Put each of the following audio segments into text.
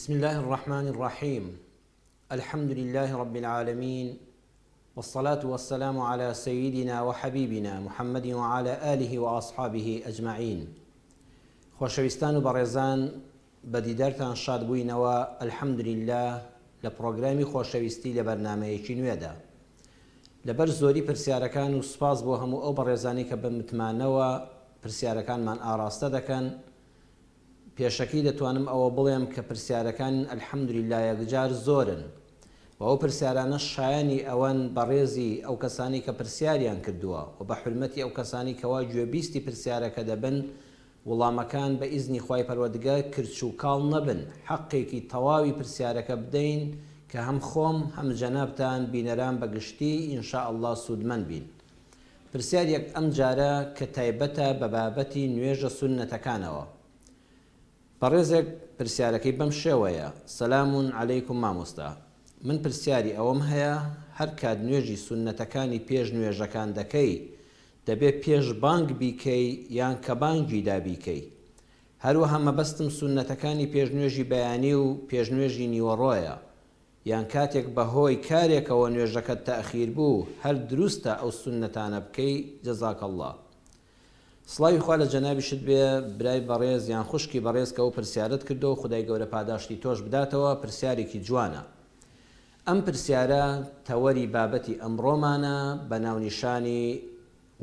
بسم الله الرحمن الرحيم. الحمد لله رب العالمين، والصلاة والسلام على سيدنا وحبيبنا محمد وعلى آله وأصحابه أجمعين. خوشويستان و بەڕێزان بە دیدارتان شاد بووینەوە الحمد لله لە پرۆگرامی خۆشەویستی لە بەرنامەیەکی نوێدا. لەبەر زۆری پرسیارەکان و سوپاس بۆ هەموو ئەو بەڕێزانی کە بمتمانەوە پرسیارەکانمان ئاراستە دەکەن. پێشەکی دەتوانم ئەوە بڵێم کە پرسیارەکان الحەمدولله یەکجار زۆرن و ئەو پرسیارانە شایانی ئەوەن بەڕێزی ئەو کەسانی کە پرسیاریان کردووە و بە حورمەتی ئەو کەسانی کەوا گوێبیستی پرسیارەکە دەبن وەڵامەکان بە ئیزنی خوای پەروەردگار کرچ و کاڵ نەبن، حەقێکی تەواوی پرسیارەکە بدەین کە هەم خۆم هەم جەنابتان بینەران بەگشتی ئینشاء الله سوودمەند بین. پرسیارێک ئەم جارە کە تایبەتە بە بابەتی نوێژە سوننەتەکانەوە. بەڕێزێک پرسیارەکەی بەم شێوەیە: سەلامون عەلەیکم مامۆستا، من پرسیاری ئەوەم هەیە هەر کات نوێژی سوننەتەکانی پێش نوێژەکان دەکەی دەبێت پێش بانگ بیکەی یان کە بانگی دابیکەی؟ هەروەها مەبەستم سوننەتەکانی پێشنوێژی بەیانی و پێشنوێژی نیوەڕۆیە، یان کاتێک بەهۆی کارێکەوە نوێژەکەت تەئخیر بوو هەر دروستە ئەو سوننەتانە بکەی؟ جەزاک الله. سڵاوی خوا لە جەنابیشت بێ برای بەڕێز یان خوشکی بەڕێز کە ئەو پرسیارت کردو، خدای گەورە پاداشتی تۆش بداتەوە. پرسیارێکی جوانە. ئەم پرسیارە تەوەری بابەتی ئەمڕۆمانە بە ناونیشانی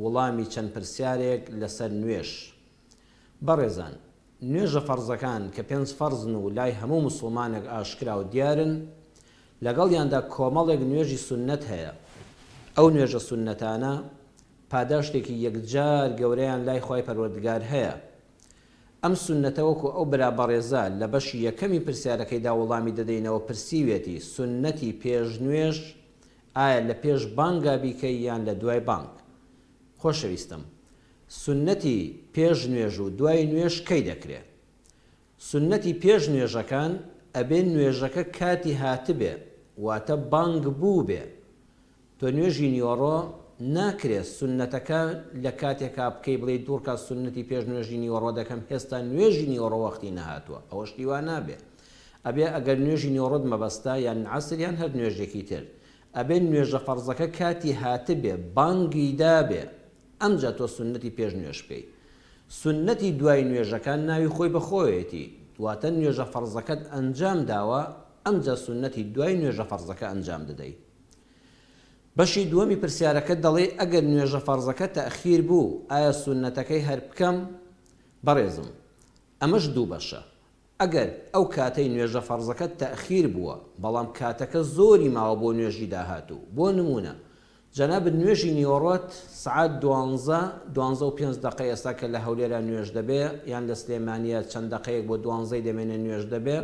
وەڵامی چەند پرسیارێک لەسەر نوێژ. بەڕێزان، نوێژە فەرزەکان کە 5 فەرزن و لای هەموو موسڵمانێک ئاشکرا و دیارن، لەگەڵیاندا کۆمەڵێک نوێژی سوننەت هەیە. ئەو نوێژە سوننەتانە پاداشتێکی یەکجار گەورەیان لای خوای پەروەردگار هەیە. ئەم سوننەتە وەکو ئەو برابەڕێزە لە بەشی یەکەمی پرسیارەکەیدا وەڵامی دەدەینەوە، پرسیوێتی سوننەتی پێشنوێژ ئایا لە پێش بانگا بیکەی یان لە دوای بانگ؟ خۆشەویستم، سوننەتی پێش نوێژ و دوای نوێژ کەی دەکرێت؟ سوننەتی پێش نوێژەکان ئەبێ نوێژەکە کاتی هاتبێ، واتە بانگ بوو بێ. تۆ نوێژی نیوەڕۆ ناکرێت سوننەتەکە لە کاتێکا بکەی بڵێ دوورکە سوننەتی پێش نوێژی نیوەڕۆ دەکەم، هێستا نوێژی نیوەڕۆ وەختی نەهاتووە. ئەوە شتی وا نابێ. ئەبێ ئەگەر نوێژی نیوەڕۆت مەبەستا یان عەسر یان هەر نوێژێکی تر، ئەبێ نوێژە فەرزەکە کاتی هاتبێ، بانگی دابێ، ئەمجا تۆ سوننەتی پێش نوێژ بکەی. سوننەتی دوای نوێژەکان ناوی خۆی بەخۆیەتی، واتە نوێژە فەرزەکەت ئەنجام داوە، ئەمجا سوننەتی دوای نوێژە فەرزەکە ئەنجام دەدەی. بەشی دووەمی پرسیارەکە دەڵێ ئەگەر نوێژە فەرزەکە تەئخیر بوو ئایا سوننەتەکەی هەر بکەم؟ بەڕێزم، ئەمەش دوو بەشە. ئەگەر ئەو کاتەی نوێژە فەرزەکەت تەئخیر بووە بەڵام کاتەکە زۆری ماوە بۆ نوێژی داهاتوو، بۆ نمونە جەنابەت نوێژی نیوەڕۆت سعات 12:05 ئێستا کە لە هەولێرە نوێژ دەبێ یان لە سلێمانیە چەند دقەیەک بۆ 12 دەمێنێ نوێژ دەبێ،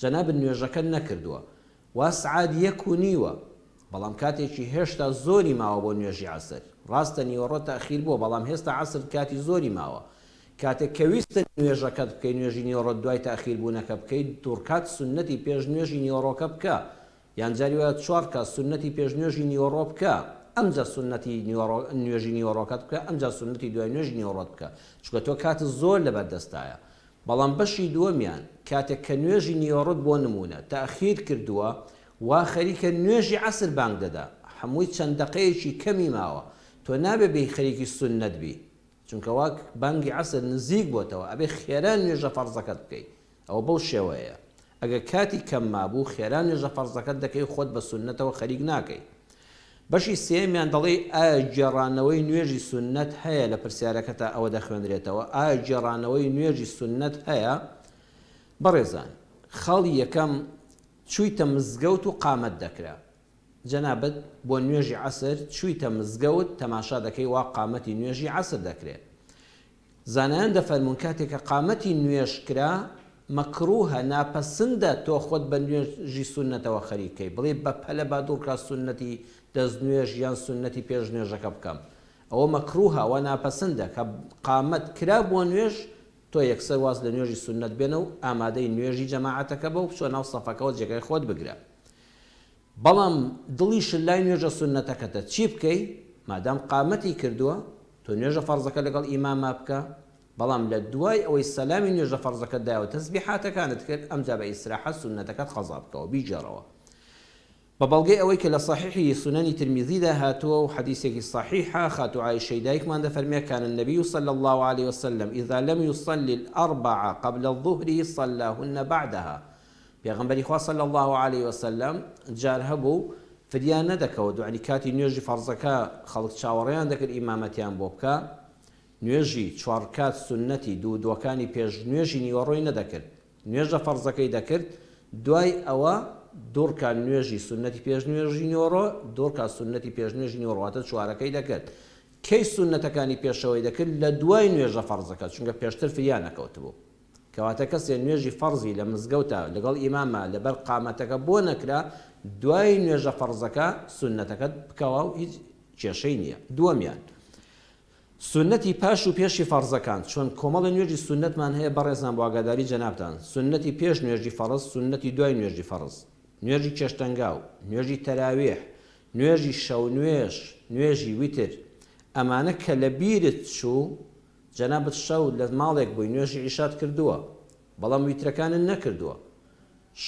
جەنابەت نوێژەکە نەکردووە، وا سعات 1:30، بەڵام کاتێکی هێشتا زۆری ماوە بۆ نوێژی عەسر. ڕاستە نیوەڕۆ تەئخیر بووە بەڵام هێستا عەسر کاتی زۆری ماوە. کاتێک کە ویستە نوێژەکەت بکەی، نوێژی نیوەڕۆ دوای تەئخیر بوونەکە بکەیت، دوورکات سوننەتی پێش نوێژی نیوەڕۆکە بکە، یان جاری وایە 4 کات سوننەتی پێش نوێژی نیوەڕۆ بکە، ئەمجا سوننەتی نوێژی نیوەڕۆکەت بکە، ئەمجا سوننەتی دوای نوێژی نیوەڕۆت بکە، چونکە تۆ کات زۆر لەبەردەستایە. بەڵام بەشی دووەمیان کاتێک کە نوێژی نیوەڕۆت بۆ نمونە تەئخیر کردووە، وا خەریکە نوێژی عەسر بانگ دەدا، هەمووی چەند دقەیەکی کەمی ماوە، تۆ نابێ بێ خەریکی سوننەت بی، چونکە وا بانگی عەسر نزیک بۆتەوە، ئەبێ خێران نوێژە فەرزەکەت بکەی. ئەوە بەو شێوەیە. ئەگەر کاتی کەم مابوو خێران نوێژە فەرزەکەت دەکەی، خۆت بە سوننەتەوە خەریک ناکەی. بەشی سێمیان دەڵێ ئایا گێڕانەوەی نوێژی سوننەت هەیە؟ لە پرسیارەکە تا ئەوە دەخوێنرێتەوە، ئایا گێڕانەوەی نوێژی سوننەت هەیە؟ بەڕێزان، خاڵی یەکەم چوویتە مزگەوت و قامەت دەکرا. جەنابەت بۆ نوێژی عەسر چوویتە مزگەوت تەماشا دەکەی، وا قامەتی نوێژی عەسر دەکرێت. زانایان دەفەرمون کاتێک کە قامەتی نوێژ کرا مەکروهە، ناپەسندە تۆ خۆت بە نوێژی سوننەتەوە خەریکەی، بڵێ بە پەلە با دوورکە سوننەتی دەست نوێژ یان سوننەتی پێش نوێژەکە بکەم. ئەوە مەکروهە، ئەوە ناپەسندە کە قامەت کرا بۆ نوێژ، تۆ یەکسەر واز لە نوێژی سوننەت بێنە و ئامادەی نوێژی جەماعەتەکە بە و بچۆ ناو سەفەکەەوە جێگای خۆت بگرە. بەڵام دڵیش لای نوێژە سوننەتەکەتە چی بکەی؟ مادام قامەتی کردووە، تۆ نوێژە فەرزەکە لەگەڵ ئیماما بکە، بەڵام لە دوای ئەوەی سەلامی نوێژە فەرزەکەت دایەوە تەسبیحاتەکانت کرد ئەمجا بە ئیستراحەت سونەتەکەت قەزا بکەوە بیجەڕەوە. بە بەڵگەی ئەوەی کە لە صحیحی سنەنی ترمیزیدا هاتووە و حەدیثێکی صحیحە خاتو عایشەی دایکمان دەفەرمێ کان النبي صلى الله عليه وسلم إذا لم يصلي الأربع قبل الظهر صلاهن بعدها. پێغەمبەری خوا صلى الله عليه وسلم جار هەبوو فریان نەدەکەوە دوعنی کاتی نوێژی فەرزەکە خەڵک چاوەڕێیان دەکرد ئیمامەتیان بۆ بکە نوێژی چوار کات سنەتی دووەکانی پێش نوێژی نیوەڕۆی نەدەکرد نوێژە فەرزەکەی دەکرد دوای ئەوە دوورکان نوێژی سنەتی پێش نوێژی نیوەڕۆ دوورکات سنەتی پێش نوێژی نیوەڕۆواتە چوارەکەی دەکرد کەی سنەتەکانی پێشەوەی دەکرد لە دوای نوێژە فەرزەکە چونکە پێشتر فریان نەکەوتبوو کەواتە کەسێ نوێژی فەرزی لە مزگەوتە لەگەڵ ئیمامە لەبەر قامەتەکە بۆ نەکرا دوای نوێژە فەرزەکە سنەتەکەت بکەوە و هیچ کێشەی نییە. دووەمیان سنەتی پاش و پێشی فەرزەکان چۆن کۆمەڵی نوێژی سنەتمان هەیە بەڕێزان بۆ ئاگاداری جەنابتان سنەتی پێش نوێژی فەرز سنەتی دوای نوێژی فەرز نوێژی چێشتەنگاو نوێژی تەراویح نوێژی شەو نوێژ نوێژی ویتر ئەمانە کە لە بیرت چوو جەنابەت شەو لە ماڵێک بووی نوێژی عیشات کردووە بەڵام ویترەکانت نەکردووە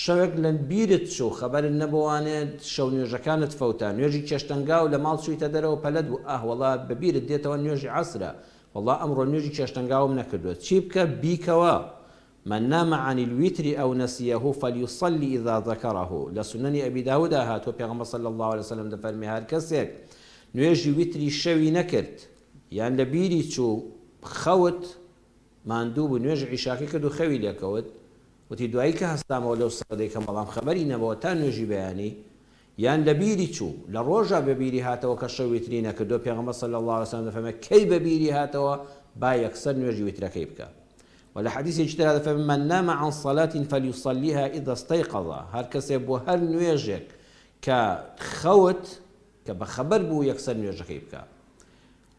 شەوێک لە بیرت چوو خەبەرت نەبووانێت شەو نوێژەکانت فەوتە نوێژی چێشتەنگاو لە ماڵ چوویتە دەرەوە پەلەت بوو وەڵا بەبیرت دێتەوە نوێژی عەسرە وەڵا ئەمڕۆ نوێژی چێشتەنگاوم نەکردووە چی بکە بیکەوە من نام عن الوتر أو نسيه فليصلي إذا ذكره لسنن أبي داود هاتو پیغمبر صلى الله عليه وسلم دفرمي هر کەسێک نوێژی ویتری شەوی نەکرد یان لە بیری چوو خەوت ماندوو بوو نوێژ عیشاکە کرد و خەوی لێکەوت وتی دوایی کە هەستامەوە لەو سەدەی کە بەڵام خەبەری نەبەوە تا نوێژی بەیانی یان لە بیری چوو لە ڕۆژە بە بیری هاتەوە کە شەو ویتری نەکردو پێغەمبەر صلی الله عليه وسلم دەفەرمێ کەی بە بیری هاتەوە با یەکسەر نوێژی ویترەکەی بکە. ولا حديث يجترى فمن نام عن صلاة فليصليها إذا استيقظ هر كسي بو هر نويجك كخوت كبخبر بو يكسر نويجك يبكى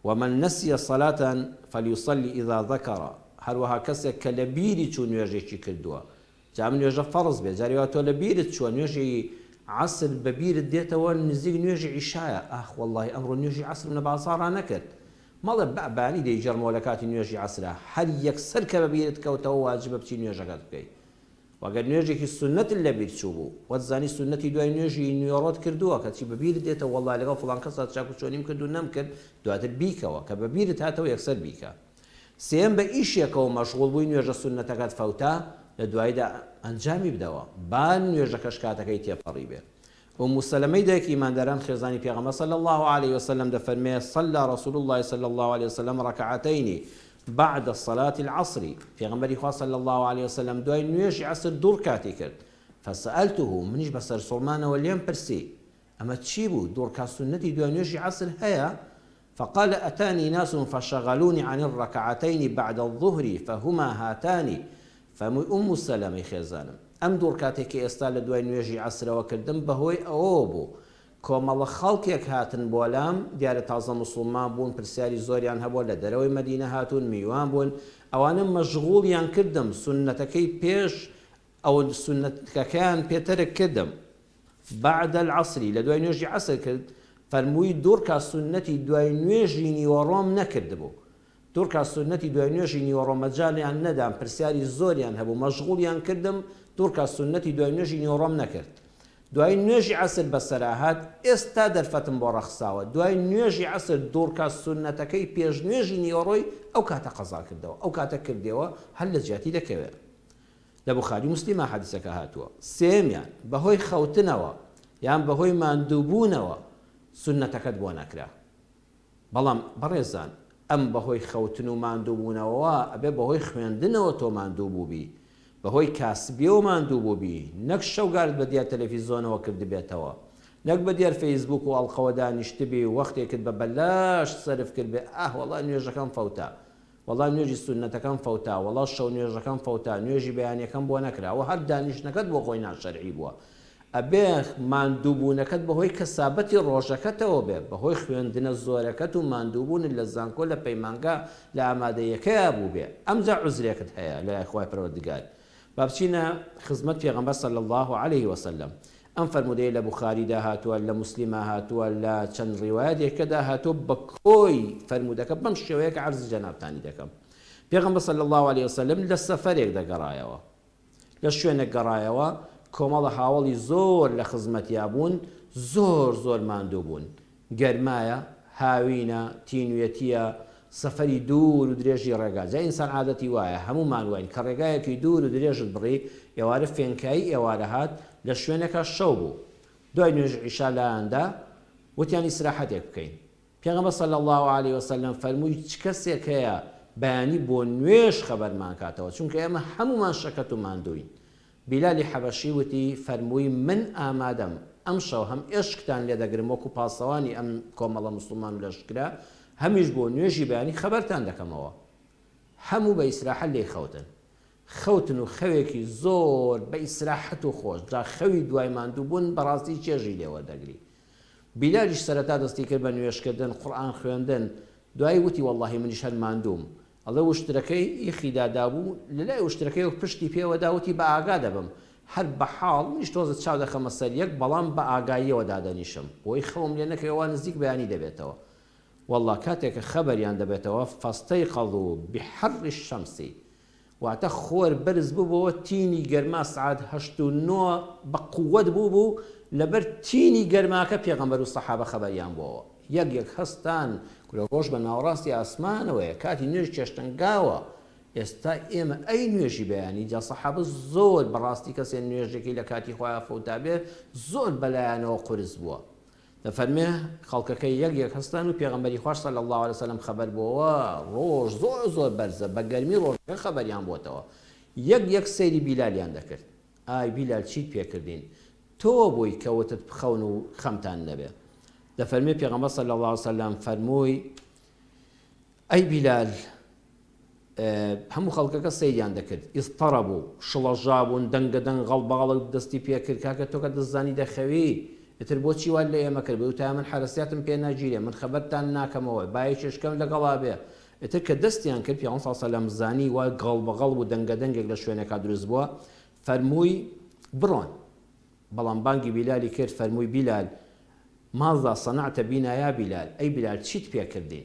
ومن نسي صلاة فليصلي إذا ذكر هر وها كسي كلبيري چو نويجك كردوا جام نويجة فرض بي جاريواتو لبيري چو نويجي عصر ببير ديتا نزيق نويجي عشاء والله أمر نويجي عصر من بعصارها نكد ماڵە بەعبانی دەیجەڕمەوە لە کاتی نوێژی عەسرە هەر یەکسەر کە بەبیرت کەوتەوە واجبە بچی نوێژەکەت بکەیت وەگەر نوێژێکی سنەت لەبیر چوو بوو وەتزانی سنەتی دوای نوێژی نیوەڕۆت کردووە کەچی بەبیرت دێتە وەڵڵا لەگەڵ فڵان کەسات چاک و چۆنیم کرد و نەمکرد دواتر بیکەوە کە بەبیرت هاتەوە یەکسەر بیکە. سێم بە ئیشێکەوە مەشغوڵ بووی نوێژە سنەتەکەت فەوتا لە دوایدا ئەنجامی بدەوە با نوێژەکەش کاتەکەی تێپەڕی بێت. أم سلمة داك إيمان داران خزاني پیغمبر صلى الله عليه وسلم دفرمي صلى رسول الله صلى الله عليه وسلم ركعتين بعد صلاة العصر پیغمبر خوا صلى الله عليه وسلم دوای نوێژی عصر دوور کاتی کرد فسألته منیش بەسەر سڵمانەوە لێم پرسی ئەمە چی بوو دوور کات سنەتی دوای نوێژی عصر هەیە فقال أتاني ناس فشغلوني عن الركعتين بعد الظهر فهما هاتان فأم سلمة خزانم ئەم دوور کاتێکی ئێستا لە دوای نوێژی عەسرەوە کردم بەهۆی ئەوە بوو کۆمەڵە خەڵکێک هاتن بۆ لام دیارە تازە موسڵمان بوون پرسیاری زۆریان هەبووە لە دەرەوەی مەدینە هاتوون میوان بوون ئەوانە مەشغوڵیان کردم سنەتەکەی پێش ئەو سنەتەکەیان پێترک کردم بعد العەسری لە دوای نوێژی عەسر کرد فەرمووی دوور کات سنەتی دوای نوێژی نیوەڕۆم نەکردبوو دوور کات سنەتی دوای نوێژی نیوەڕۆ مەجالیان نەدام پرسیاری زۆریان هەبوو مەشغوڵیان کردم دوور کات سنەتی دوای نوێژی نیوەڕۆم نەکرد دوای نوێژی عەسر بەسەراهات ئێستا دەرفەتم بۆ ڕەخساوە دوای نوێژی عەسر دوور کات سنەتەکەی پێش نوێژی نیوەڕۆی ئەو کاتە قەزا کردەوە ئەو کاتە کردەوە هەر لە جیاتی دەکەوێت لە بوخاری موسلیمە حەدیسەکە هاتووە. سێمیان بەهۆی خەوتنەوە یان بەهۆی ماندووبوونەوە سنەتەکەت بۆ نەکرا بەڵام بەڕێزان ئەم بەهۆی خەوتن و ماندووبوونەوە ئەبێ بەهۆی خوێندنەوە تۆ ماندوو بووبی بەهۆی کاسبیە و ماندوو بووبی نەک شەوگارت بە دیار تەلەڤیزۆنەوە کرد بێتەوە نەک بە دیار فەیسبوک و ئەڵقەوە دانیشتبی و وەختێکت بە بەلاش سەرف کرد بێ وەڵا نوێژەکەم فەوتە وەڵا نوێژی سنەتەکەم فەوتا وەڵا شەو نوێژەکەم فەوتا نوێژی بەیانیەکەم بۆ نەکراوە هەر دانیشتنەکەت بۆ خۆی ناشەرعی بووە ئەبێ ماندووبوونەکەت بەهۆی کەسابەتی ڕۆژەکەتەوە بێ بەهۆی خوێندنە زۆرەکەت و ماندووبوون لە زانکۆ لە پەیمانگا لە ئامادەیەکەیە بوو بێ ئەمجا عوزرێکت هەیە لە خوای پەروەردگار بابچینە خزمەت پێغەمبەر صلی الله عليه وسلم ئەم فەرمودەیە لە بوخاریدا هاتووە لە موسلیمە هاتووە لە چەند ڕیوایەتێکەدا هاتووە بە کۆی فەرمودەکە بەم شێوەیە کە عەرزی جەنابتانی دەکەم پێغەمبەر صلی الله عليه وسلم لە سەفەرێک دەگەڕایەوە لە شوێنێک گەڕایەوە کۆمەڵە هاوڵی زۆر لە خزمەتیا بوون زۆر ماندوو بوون گەرمایە هاوینە تینوێتیە سەفەری دوور و درێژی ڕێگا جا ئینسان عادەتی وایە هەمومان وین کە ڕێگایەکی دوور و درێژت بڕی ئێوارە فێنکایی ئێوارە هات لە شوێنێکە شەو بوو دوای نوێژ عیشا لایەندا وتیان ئیسراحەتێک بکەین پێغەمبەر صلی الله عليه وسلم فەرمووی چ کەسێک هەیە بەیانی بۆ نوێژ خەبەرمان کاتەوە چونکە ئێمە هەمومان شەکەت و ماندووین بیلالی حەبەشی وتی فەرمووی من ئامادەم ئەم شەو هەم ئێشکتان لێ دەگرم وەکو پاسەوانی ئەم کۆمەڵە موسڵمان و لەشکرا هەمیش بۆ نوێژی بەیانی خەبەرتان دەکەمەوە هەموو بە ئیسراحەت لێ خەوتن و خەوێکی زۆر بە ئیسراحەت و خۆش جا خەوی دوای ماندوو بوون بەڕاستی چێژی لێوە دەگری بیلالیش سەرەتا دەستی کرد بە نوێشکردن قورئان خوێندن دوای وتی وەڵڵاهی منیش هەر ماندووم ئەڵێ وشترەکەی ئیخیدا دابوو لەلای وشترەکەی و پشتی پێوە داوتی بە ئاگا دەبم هەر بە حاڵ منیش تۆزە چاو دەخەمە سەر یەک بەڵام بە ئاگاییەوە دادەنیشم بۆی خەوم لێ نەکەوە نزیک بەیانی دەبێتەوە والله کاتێککە خەبەریان دەبێتەوە فەستەیقەظوا بحەڕ الشەمس واتە خۆر بەرز بووبەوە تینی گەرما سعات 8:09 بە قووەت بوو لەبەر تینی گەرماکە پێغەمبەر و سەحابە خەبەریان بووەوە یەک هەستان کورەگۆش بە ناوەڕاستی ئاسمانەوەیە کاتی نوێژ چێشتنگاوە ئێستا ئێمە ئەی نوێژی بەیانی جا سەحابە زۆر بەڕاستی کەسێ نوێژێکی لە کاتی خۆیان فەوتا بێ زۆر بەلایەنەوە قورس بووە دەفەرمێ خەڵکەکەی یەک هەستان و پێغەمبەری خوار صلی الله عليه وسلم خەبەر بووەوە ڕۆژ زۆر بەرزە بە گەرمی ڕۆژەکە خەبەریان بۆتەوە یەک سەیری بیلالیان دەکرد ئای بیلال چیت پێکردین تۆ بۆی کەوتت بخەون و خەمتان نەبێ دەفەرمێ پێغەمبەر صلی الله عليه وسلم فەرمووی ئەی بیلال هەموو خەڵکەکە سەیریان دەکرد ئیضطەرەبوو شڵەژابوون دەنگەدەنگ غەڵبەغەڵک دەستی پێکرد کاکە تۆ کە دەزانی دەخەوی ئیتر بۆچی وا لە ئێمە کرد وتای من حرەسیاتم پێ ناگیرێ من خەبەرتان ناکەمەوە بایەکێشکەم لەگەڵا بێ ئیتر کە دەستیان کرد پێغەمبەر صلی الله عليه وسلم زانی وا غەڵبەغەڵ و دەنگەدەنگێک لە شوێنێکا دروست بووە فەرمووی بڕۆن بەڵام بانگی بیلالی کرد فەرمووی بیلال ماذا صنعت بنا يا بلال أي بلال چیت پێکردی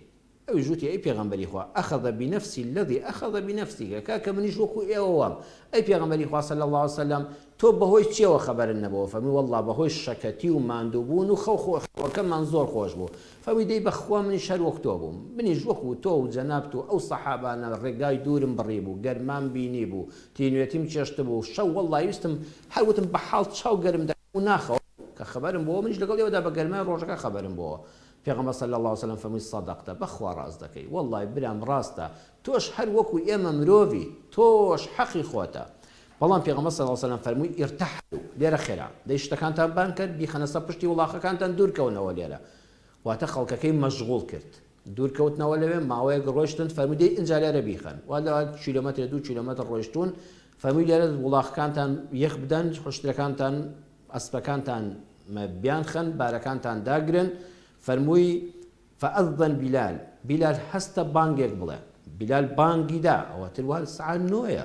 ئەو ژووتی ئەی پێغەمبەری خوا أخذ بنفسي الذي أخذ بنفسك کاکە منیش وەکو ئێوەوەم ئەی پێغەمبەری خوا صلی الله عليه وسلم تۆ بەهۆی چیەوە خەبەرت نەبووە فەرمووی وەڵڵا بەهۆی شەکەتی و ماندووبوون و خەوەکەمان زۆر خۆش بوو فەرمووی دەی بەخوا منیش هەر وەک تۆ بووم منیش وەکو تۆ و جەنابت و ئەو سەحابانە ڕێگای دوورم بڕی بوو گەرمان بینی بوو تینوێتیم چێشت بوو شەو وەڵڵا ویستم هەر وتم بە حاڵ چاو گەرم و ناخەوە کە خەبەرم بۆ منیش لەگەڵ ئێوەدا بە گەرمای ڕۆژەکە خەبەرم بۆوە پێغەمبەر صلی الله عليه وسلم فەرمووی سەدەقتە بەخوا ڕاست دەکەی وەڵڵای برام ڕاستە تۆش هەر وەکو ئێمە مرۆڤی تۆش حەقی خۆتە بەڵام پێغەمبەر صلی الله عليه وسلم فەرمووی ئیرتەحلوا لێرە خێرا دەی شتەکانتان بان کرد بیخەنە سەر پشتی وڵاخەکانتان دوورکەونەوە لێرە واتە خەڵکەکەی مەشغوڵ کرد دوورکەوتنەوە لەوێ ماوەیەک ڕۆیشتن فەرمووی دەی ئینجا لێرە بیخەن وا لە کیلۆمەتر 2 کیلۆمەتر ڕۆیشتون فەرمووی لێرە وڵاخەکانتان یەخ بدەن خوشتەکانتان ئەسپەکانتان بیان خەن بارەکانتان داگرن فەرمووی فەئەذن بیلال هەستە بانگێک بڵێ بیلال بانگی دا ئەوە تر وال سعات 9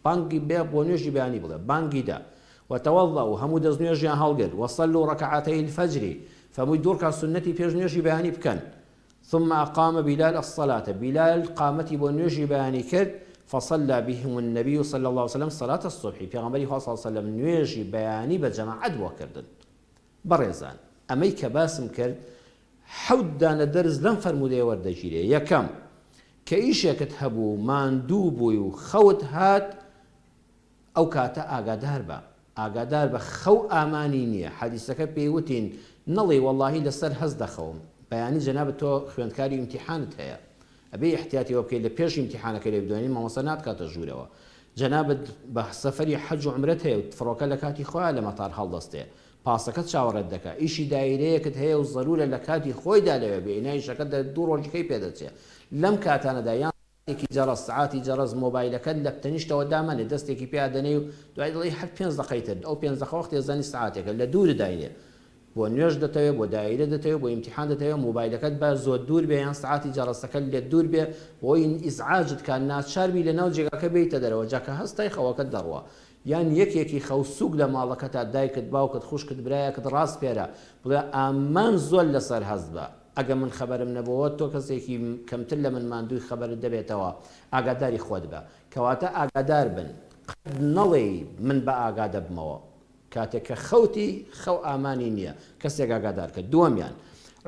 بانگی بێ بۆ نوێژی بەیانی بڵێ بانگی دا وتەوەضەوا هەموو دەست نوێژیان هەڵگرت وصلوا ركعتي الفجر فەرمووی دوور کات سنەتی پێش نوێژی بەیانی بکەن ثم أقام بلال الصلاة بلال قامەتی بۆ نوێژی بەیانی کرد فصلى بهم النبي صلى الله عليه وسلم صلاة الصبح پێغەمبەری خوا صلی الله عليه وسلم نوێژی بەیانی بە جەماعەت بۆ کردن بەڕێزان ئەمەی کە باسم کرد حەوت دانە دەرز لەم فەرموودەیە وەردەگیرێ یەکەم کە ئیشێکت هەبوو ماندوو بووی و خەوت هات ئەو کاتە ئاگادار بە خەو ئامانی نییە حەدیسەکە پێیوتین نەڵێ وەڵڵاهی لەسەر هەست دەخەوم بەیانی جەنابەت تۆ خوێندکاری ئیمتیحانت هەیە ئەبێ احتیاتیەوە بکەیت لە پێش ئیمتیحانەکە لێ بدوێنی مامۆستا ناتکاتە ژوورەوە جەنابەت بە سەفەری حەج و عومرەت هەیە و فڕۆکە لە کاتی خۆیان لە مەتار هەڵدەستێ پاسەکەت چاوەڕێت دەکات ئیشی دایرەیەکت هەیە و ضرورە لە کاتی خۆیدا لەوێ بێ ئینایشەکە دوو ڕۆژەکەی پێدەچێت لەم کاتانەدا یان ساعتێکی جەرەس ساعتی جەرەس مۆبایلەکەت لە تەنیشتەوە دامانێ دەستێکی پێدەنێ و دوای دڵی هەر 5 دقەیتر ئەو 5 دقە وەختی زانی ساعتێکە لە دوور داینێ بۆ نوێژ دەتەوێت بۆ دایرە دەتەوێت بۆ ئیمتیحان دەتەوێت مۆبایلەکەت بە زۆر دوور بێ یان ساعتی جەرەسەکە لێ دوور بێ بۆی ئیزعاجت کە ناچاربی لە ناو جێگاکە بیتە دەرەوە جاکە هەستای خەوەکەت دەڕوە یان یەکێکی خەوسوک لە ماڵەکەتا دایکت باوکت خوشکت برایەکت ڕاست پێرە بڵێ ئامان زۆر لەسەر هەست بە ئەگە من خەبەرم نەبووە تۆ کەسێکی کەمتر لە من ماندووی خەبەرت دەبێتەوە ئاگاداری خۆت بە کەواتە ئاگادار بن نەڵێ من بە ئاگا دەبمەوە کاتێک کە خەوتی خەو ئامانی نییە کەسێک ئاگادار کە دووەمیان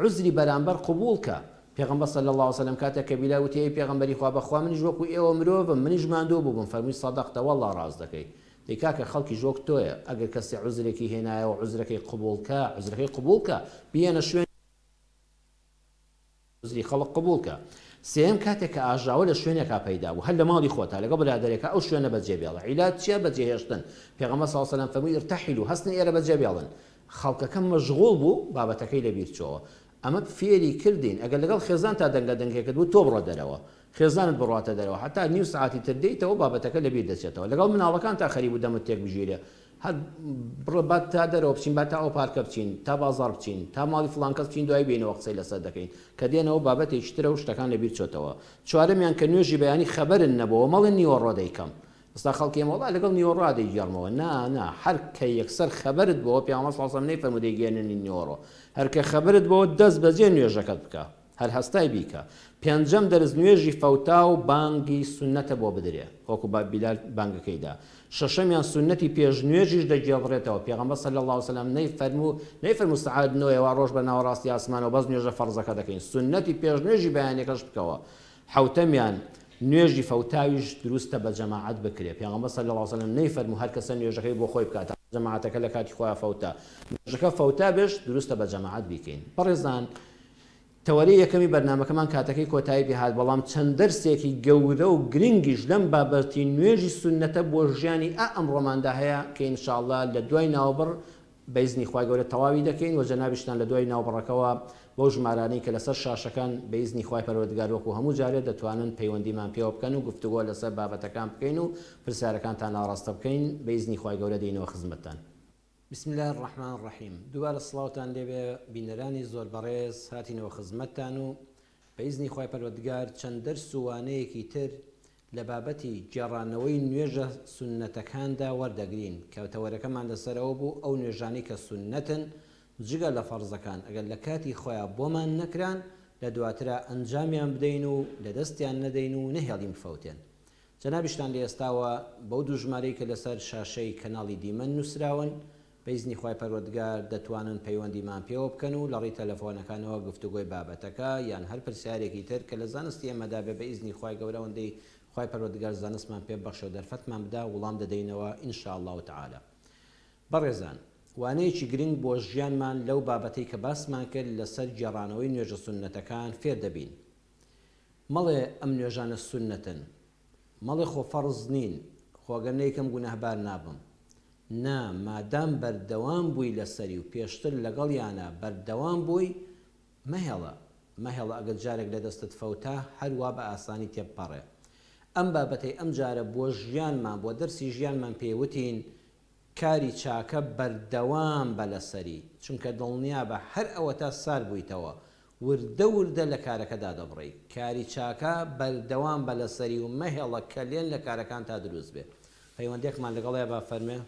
عوزری بەرامبەر قبولکە پێغەمبەر صلی الله علیه و سلم کاتێک کە بیلال وتی ئەی پێغەمبەری خوا بەخوا منیش وەکو ئێوە مرۆڤم منیش ماندوو بووم فەرمووی سەدەقتە وەڵڵا ڕاست دەکەی دەی کاکە خەڵکی ژۆک تۆیە ئەگەر کەسی عوزرێکی هێنایەوە عوزرەکەی قبولکە بێنە شوێن عوزری خەڵق قبولکە سێم کاتێک کە ئاژاوە لە شوێنێکا پەیدا بوو هەر لە ماڵی خۆتا لەگەڵ برادەرێکە ئەو شوێنە بەجێبێڵە عیلات چیە بەجێهێشتن پێغەمبەر صلی الله علیه و سلم فەرمووی ارتەحیلوا هەستن ئێرە بەجێبێڵن خەڵکەکە مەشغوڵ بوو بابەتەکەی لەبیر چۆوە ئەمە فێری کردین ئەگەر لەگەڵ خێزان تا دەنگە دەنگێکت بوو تۆ بڕۆ دەرەوە خێزانت بڕاتە دەرەوە حتا نیو سعاتی تر دەیتەوە بابەتەکە لەبیر دەچێتەوە لەگەڵ مناڵەکان تا خەریب و دەمت تێک بژیرێ هەر بڕبات تا دەرەوە بچین با تا ئەو پارکە بچین تا بازار بچین تا ماڵی فڵان کەس بچین دوای بینەوە قسەی لەسەر دەکەین کە دێنەوە بابەتێکی ترە و شتەکان لەبیر چۆتەوە چوارەمیان کە نوێژی بەیانی خەبەرن نەبەوە مەڵێن نیوەڕۆ دەیکەم ئستا خەڵکی وڵا لەگەڵ نیوەڕۆ دەیگەڕمەوە نا هەر کە یەکسەر خەبەرت بەوە پێغەمبەر صلی الله علیه و سلم نەیفەرموو دەیگێننی نیوەڕۆ هەر کە خەبەرت بەوە دەست بەجێ نوێژەکەت بکە هەر هەستای بیکە پێنجەم دەرز نوێژی فەوتا و بانگی سونەتە بۆ بدرێ وەکو بیلال بانگەکەیدا شەشەمیان سونەتی پێش نوێژیش دەگێڕێتەوە پێغەمبەر صلی الله علیه و سلم نەیفەرموو سەعات نۆیەوە ڕۆژ بە ناوەڕاستی ئاسمانەوە بەس نوێژە فەرزەکە دەکەین سونەتی پێش نوێژی بەیانێکەش بکەوە حوتەمیان نوێژی فەوتاویش دروستە بە جەماعەت بکرێ پێغەمبەر صلی الله علیه و سلم نەیفەرموو هەر کەسە نوێژەکەی بۆ خۆی بکاتە جەماعەتەکە لە کاتی خۆیان فەوتە نوێژەکە فەوتا بێش دروستە بە جەماعەت بیکەین بەڕێزان تەوەری یەکەمی بەرنامەکەمان کاتەکەی کۆتایی پێهات بەڵام چەند دەرسێکی گەورە و گرنگیش لەم بابەتی نوێژی سونەتە بۆ ژیانی ئەمڕۆماندا هەیە کە ئینشاءالله لە دوای ناوبڕ بەئیزنی خوای گەورە تەواوی دەکەین و جەنابیشتان لە دوای ناوبڕەکەەوە بۆ ژمارانەی کە لەسەر شاشەکان بەئیزنی خوای پەروەردگار وەکو هەموو جارێ دەتوانن پەیوەندیمان پێوە بکەن و گفتوگۆ لەسەر بابەتەکان بکەین و پرسیارەکانتان ناڕاستە بکەین بەئیزنی خوای گەورە دێینەوە خزمەتتان. بسم الله الرحمن الرحیم دووبارە سڵاوتان لێبێ بینەرانی زۆر بەڕێز هاتینەوە خزمەتتان و بەئیزنی خوای پەروەردگار چەند دەرس و وانەیەکی تر لە بابەتی گێڕانەوەی نوێژە سونەتەکاندا وەردەگرین کەوتەوەرەکەمان لەسەرەوە بوو ئەو نوێژانەی کە سونەتن جگە لە فەرزەکان ئەگەر لە کاتی خۆیان بۆمان نەکران لە دواترە ئەنجامیان بدەین و لە دەستیان نەدەین و نەهێڵیم فەوتێن جەنابیشتان لە ئێستاوە بەو دوو ژمارەی کە لەسەر شاشەی کەناڵی دیمەن نووسراون بەئیزنی خوای پەروەردگار دەتوانن پەیوەندیمان پێوە بکەن و لە ڕێی تەلەفۆنەکانەوە گفتوگۆی بابەتەکە یان هەر پرسیارێکی تر کە لە زانستی ئێمەدا بێ بەئیزنی خوای گەورەوەندەی خوای پەروەردگار زانستمان پێ بەخشە و دەرفەتمان بدا وڵام دەدەینەوە ئینشاء الله تعالی. بەڕێزان وانەیەکی گرنگ بۆ ژیانمان لەو بابەتەی کە باسمان کرد لەسەر گێڕانەوەی نوێژە سونەتەکان فێر دەبین. مەڵێ ئەم نوێژانە سونەتن مەڵێ خۆ فەرز نین خۆگەر نەیکەم گونەهبار نابم نا مادام بەردەوام بووی لەسەری و پێشتر لەگەڵیانە بەردەوام بووی مەهێڵە ئەگەر جارێک لە دەستت فەوتا هەروە بە ئاسانی تێبپەڕێ ئەم بابەتەی ئەم جارە بۆ ژیانمان بۆ دەرسی ژیانمان پێوتین کاری چاکە بەردەوام بە لەسەری چونکە دڵنیا بە هەر ئەوە تا سار بوویتەوە وردە لە کارەکەدا دەبڕی کاری چاکە بەردەوام بە لەسەری و مەهێڵە کەلێن لە کارەکان تا دروست بێ پەیوەندێکمان لەگەڵەیە با فەرمێ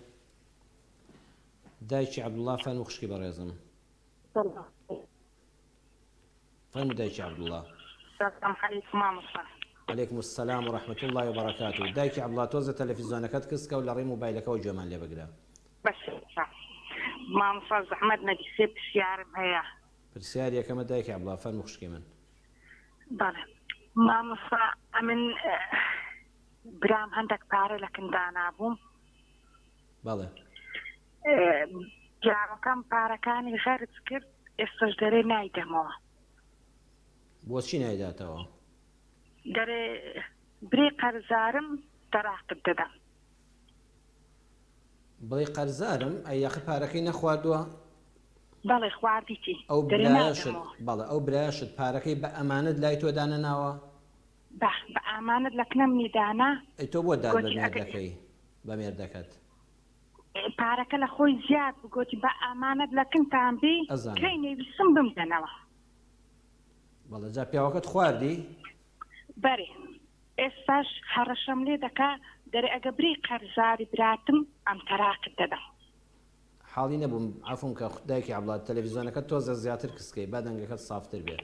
دایکی عەبدوڵڵا فەرموو خوشکی بەڕێزم فەرموو دایکی عەبدوڵڵا. عەلەیکم السەلام وڕەحمەتوڵڵی وبەڕەکاتوه. دایکی عەبدوڵڵا تۆزە تەلەڤیزۆنەکەت کەسکە و لە ڕێی مۆبایلەکەەوە گوێمان لێ بگرە. بەشە مامۆستا زەحمەت نەبی سێ پرسیارم هەیە. پرسیار یەکەمە دایکی عەبدوڵڵا فەرموو خوشکی من. بەڵێ مامۆستا ئەمن برام هەندێک پارە لە کندانا بووم بەڵێ پیاوەکەم پارەکانی خەرج کرد ئێستاش دەرێ نایدەمەوە. بۆچی نایداتەوە؟ دەرێ برێ قەرزارم دەراقت دەدەم. بڵێ قەرزارم ئەی یاخی پارەکەی نەخواردووە؟ بەڵێ خواردیتی ئەو برایشت بەڵێ ئەو برایشت پارەکەی بە ئەمانەت لای تۆ دانەناوە؟ بە ئەمانەت لە کنەمنی دانا. ئەی تۆ بۆ داد بە مێردەکەی بە مێردەکەت؟ پارەکە لە خۆی زیاد بگوتی بە ئامانەت لە کنتان بی کەی نەویسم بمدەنەوە. بەڵێ جا پیاوەکەت خواردی؟ بەرێ ئێستاش هەڕەشەم لێ دەکا دەرێ ئەگە بری قەرزاری براتم ئەم تەراقت دەدەم. حاڵی نەبووم عەفوم کە دایکی عەبدوڵڵا تەلەڤیزۆنەکەت تۆزە زیاتر کسکەی با دەنگەکەت سافتر بێ.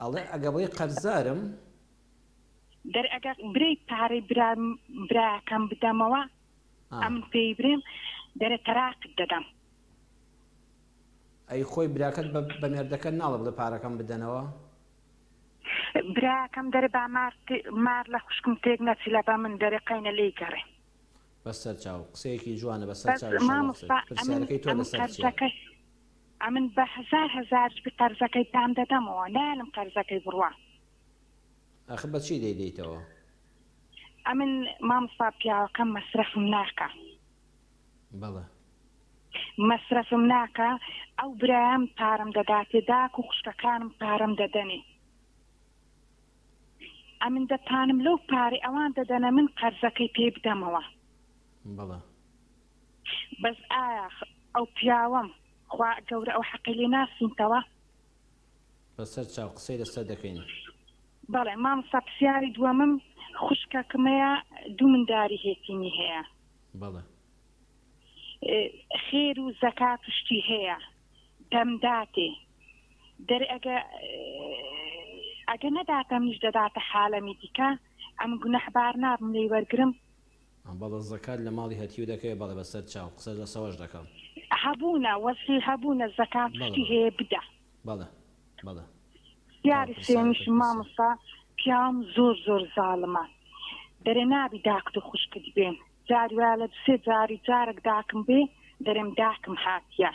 ئەڵێ ئەگە بڵێ قەرزارم ئەگە برەی پارەی براکەم بدەمەوە ئەم پێی برێم دەرە تەراقت دەدەم. ئەی خۆی براکەت بە مێردەکە ناڵە بڵێ پارەکەم بدەنەوە؟ براکەم دەرە با مار لە خوشکم تێک نەچیلە بە من دەرە قەینە لێی گەڕێ. بەسەر چاو قسەیەکی جوانە بەسەر چاوپرسیارەکەی تۆ لەسەر چییە؟ ئەمن بە هەزار قەرزەکەی پام دەدەمەوە نالم قەرزەکەی بڕوا. ئەخ بە چی دەیدەیتەوە؟ ئەمن مامۆستا پیاوەکەم مەسرەفم ناکە. بەڵێ مەسرەفم ناکە ئەو برایەم پارەم دەداتێ داک و خوشکەکانم پارەم دەدەنێ. ئەمن دەتانم لەو پارەی ئەوان دەدەنە من قەرزەکەی پێ بدەمەوە. بەڵێ بەس ئایا ئەو پیاوەم خوا گەورە ئەو حەقی لێ ناسینتەوە؟ بەسەر چاو قسەی لەسەر دەکەین. بەڵێ مامۆستا پرسیاری دووەمم خوشکەکەمەیە دوو منداری هێتینی هەیە. بەڵێ خێر و زەکات شتی هەیە دەمداتێ دەر ئەگە نەداتە منیش دەداتە حالەمی دیکە ئەم گونەحبار نابم لێی وەرگرم. بەڵێ زەکات لە ماڵی هەتیو دەکەی بەڵێ بەسەر چاو قسە لەسەوەش دەکەم. هەبوونە وەسی هەبوونە زەکات شتی هەیە بدە. بەڵێ بەڵێ یاری سێمیش مامۆستا پیاوم زۆر زاڵمە دەرێ نابی داکت و خوشکت بێن جاری وایە لە سێ جارێک داکم بێ دەرێم داکم هاتیە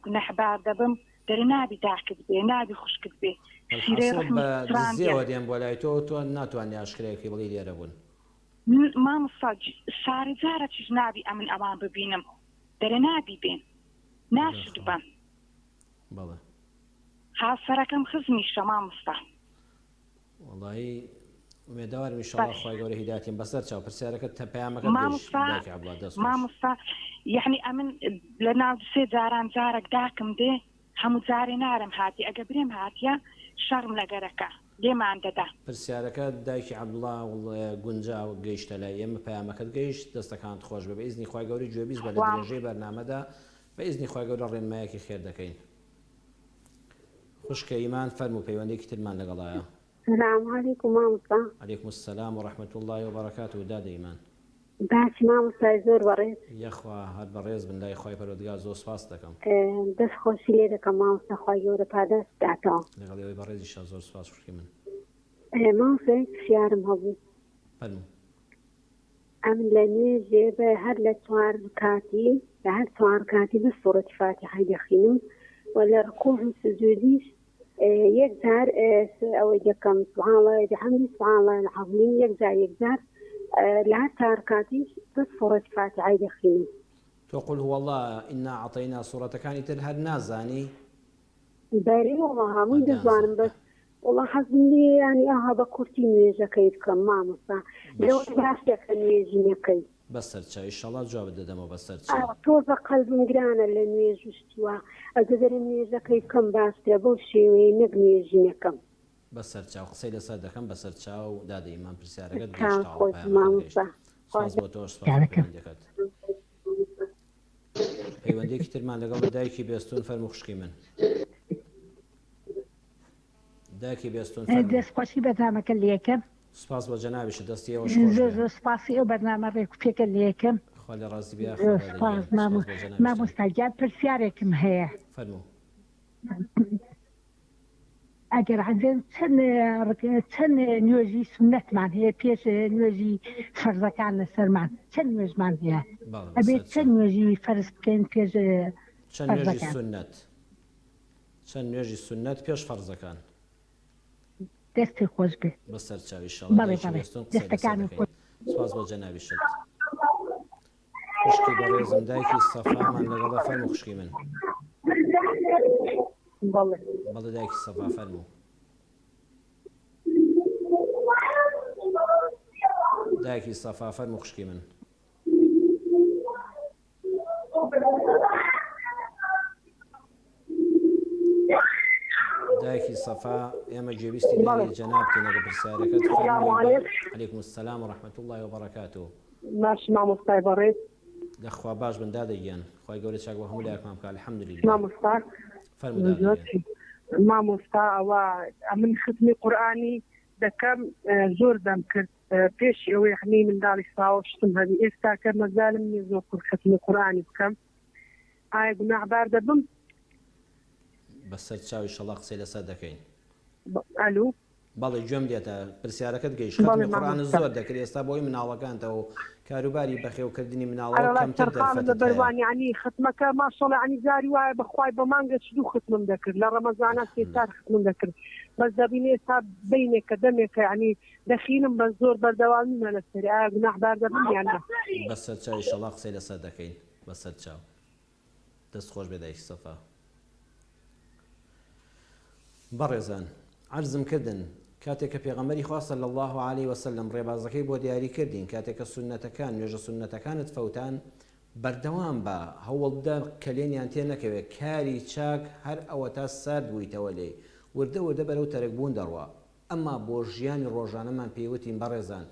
گونەحبار دەبم دەرێ نابی داکت بێ نابی خوشکت بێ. زیەوە دێن بۆ لای تۆ ناتوانانی ئاشکرەیەکی بڵی لێرە بوون. مامۆستا ساری جارە چیش نابی ئەمن ئەوان ببینم دەرێ نابی بێن ناشت بم. بەڵێ هاوسەرەکەم خزمیشە مامۆستا. وەڵڵاهی ئومێدوارم ئینشەڵڵا خوای گەورە هیدایەتیم بەسەر چاو پرسیارەکەت پەیامەکەت مامۆستا یعنی ئەمن لە ناو سێ جارێک داکم دێ هەموو جارێ نارم هاتی ئەگە برێم هاتیە شەڕم لەگەرەکە لێمان دەدا. پرسیارەکە دایکی عەبدوڵڵا گونجا و گەیشتە لای ئێمە پەیامەکەت گەیشت دەستەکانت خۆش بە ئیزنی خوای گەوری گوێبیست بە لە درێژەی بەرنامەدا بە ئیزنی خوای گەورە ڕێنمایەکی خێر دەکەین. خوشکە ئیمان فەرموو پەیوەندێکی ترمان لەگەڵایە. السلام عليكم مامۆستا. عەلەیکم السەلام ورحمەة الله وبەرەکاتوه دادە ئیمان. باسی مامۆستای زۆر بەڕێز. یەخوا هەر بەڕێز بن لای خوای پەروەردگار زۆر سوپاس دەکەم. دەست خۆشی لێ دەکەم مامۆستا خوای گەورە پاداش بداتەوە. لەگەڵ ئێوەی بەڕێزیشە زۆر سوپاس خوشکی من. مامۆستای پرسیارم هەبوو. فەرموو. ئەمن لە نوێژێ بە هەر لە چوار کاتی بە سوورەتی فاتیحە دەخوێنم و لە ڕکوع و سجودیش یەک جار ئەوەی دەکەم سوبحان الله وبحمده سوبحان الله العظیم یەک جار لە هەر چوار کاتیش بە سوورەتی فاتیحە دەخوێنم. تۆ قل هو الله ئینا عەطەینا سوورەتەکانی تر هەر نازانی؟ بەڵێ وەڵڵا هەمووی دەزانم بەس وەڵڵا حەزم لێ ینی ئاها بە کورتی نوێژەکەی بکەم مامۆستا لەوە باشەکە نوێژینەکەی. بەسەر چاو ئینشەڵڵا جوابت دەدەمەوە بەسەر چاو. تۆزە قەلبم گرانە لە نوێژ وشتیوە ئەگە دەرێ نوێژەکەی بکەم باشترە بەو شێوەیە نەک نوێژینەکەم. بەسەر چاو قسەی لەسەر دەکەم بەسەر چاو دادە ئیمان پرسیارەکەت سپاس بۆ تۆش پەیوەندەکەت. پەیوەندێکی ترمان لەگەڵ دایکی بێستون فەرموو خوشکی من. دایکی بێستون فەرموو. دەستخۆشی بەرنامەکە لێ یەکەم. سپاس بۆ جەنابیشە دەستی ئێوەش زۆر سپاسی ئەو بەرنامە ڕێکوپێکە لێ یەکەم. خوا لە ڕاستی بیا سپاس مامۆستا گیان پرسیارێکم هەیە. فەرموو. ئەگەر عەزیز چەند نوێژی سونەتمان هەیە پێش نوێژی فەرزەکان لەسەرمان چەند نوێژمان هەیە؟ ئەبێت چەند نوێژی فەرز بکەین پێش فەرزەکان؟ چەند نوێژی سونەت پێش فەرزەکان؟ دەستی خۆش بێ. بەسەر چاو ئینشەڵڵا دەستەکانی خۆش. سپاس بۆ جەنابیشت. خوشکی بەڕێزم دایکی سەفامان لەگەڵە فەرموو خوشکی من. بەڵێ دایکی سەفا فەرموو. دایکی سەفا فەرموو خوشکی من. دایکی سەفا ئێمە گوێبیستی لێ جەنابتین ئەگە پرسیارەکەت فەرمووی. عەلەیکم السەلام ورحمەة الله وبەرەکاتوه. ماشی مامۆستای بەڕێز. لەخوا باش بندا دەیگەن خی گەورە چاک بە هەموو لایەکمان بکە الحەمدولله مامۆستا مامۆستا ئەوە من ختمی قورئانی دەکەم زۆر دەم کرد پێشی ئەوەی هەمی منداڵی ساوە شتم هەبی ئێستا کە مەزانم نیە زۆر ختمی قورئانی بکەم ئایا گوناحبار دەبم بەسەر چاوی شەڵا قسەی لەسەر دەکەین ئەلو بەڵێ گوێم دێتە پرسیارەکەت گەیشت ختمی قورئان زۆر دەکرێت ئێستا بۆی مناڵەکانتەوە و کاروباری بەخێوکردنی مناڵە کەمتر دەرفەتت هەیە ینی ختمەکە ماشەڵڵا عنی زاری وایە بەخوای بە مانگە دوو ختمم دەکرد لە ڕەمەزانە سێ ختمم دەکرد بەس دەبینێ ئێستا بینێکە دەمێکە عنی دەخینم بە زۆر بەردەوامیمە لەسەری ئایا گوناحبار دەبم یان نە بەسەر چاوی شەڵا قسەی لەسەر دەکەین بەسەر چاو دەست خۆش بێ دایک سەفا بەڕێزان عەرزم کردن کاتێک کە پێغەمبەری خوا صلی الله علیه وسلم ڕێبازەکەی بۆ دیاری کردین کاتێک کە سونەتەکان نوێژە سونەتەکانت فەوتان بەردەوام بە هەوڵدا کەلێنیان تێ نەکەوێت کاری چاک هەر ئەوە تا سارد بوویتەوە لێ وردە وردە بەرەو تەرەکبوون دەڕوا ئەمما بۆ ژیانی ڕۆژانەمان پێیوتین بەڕێزان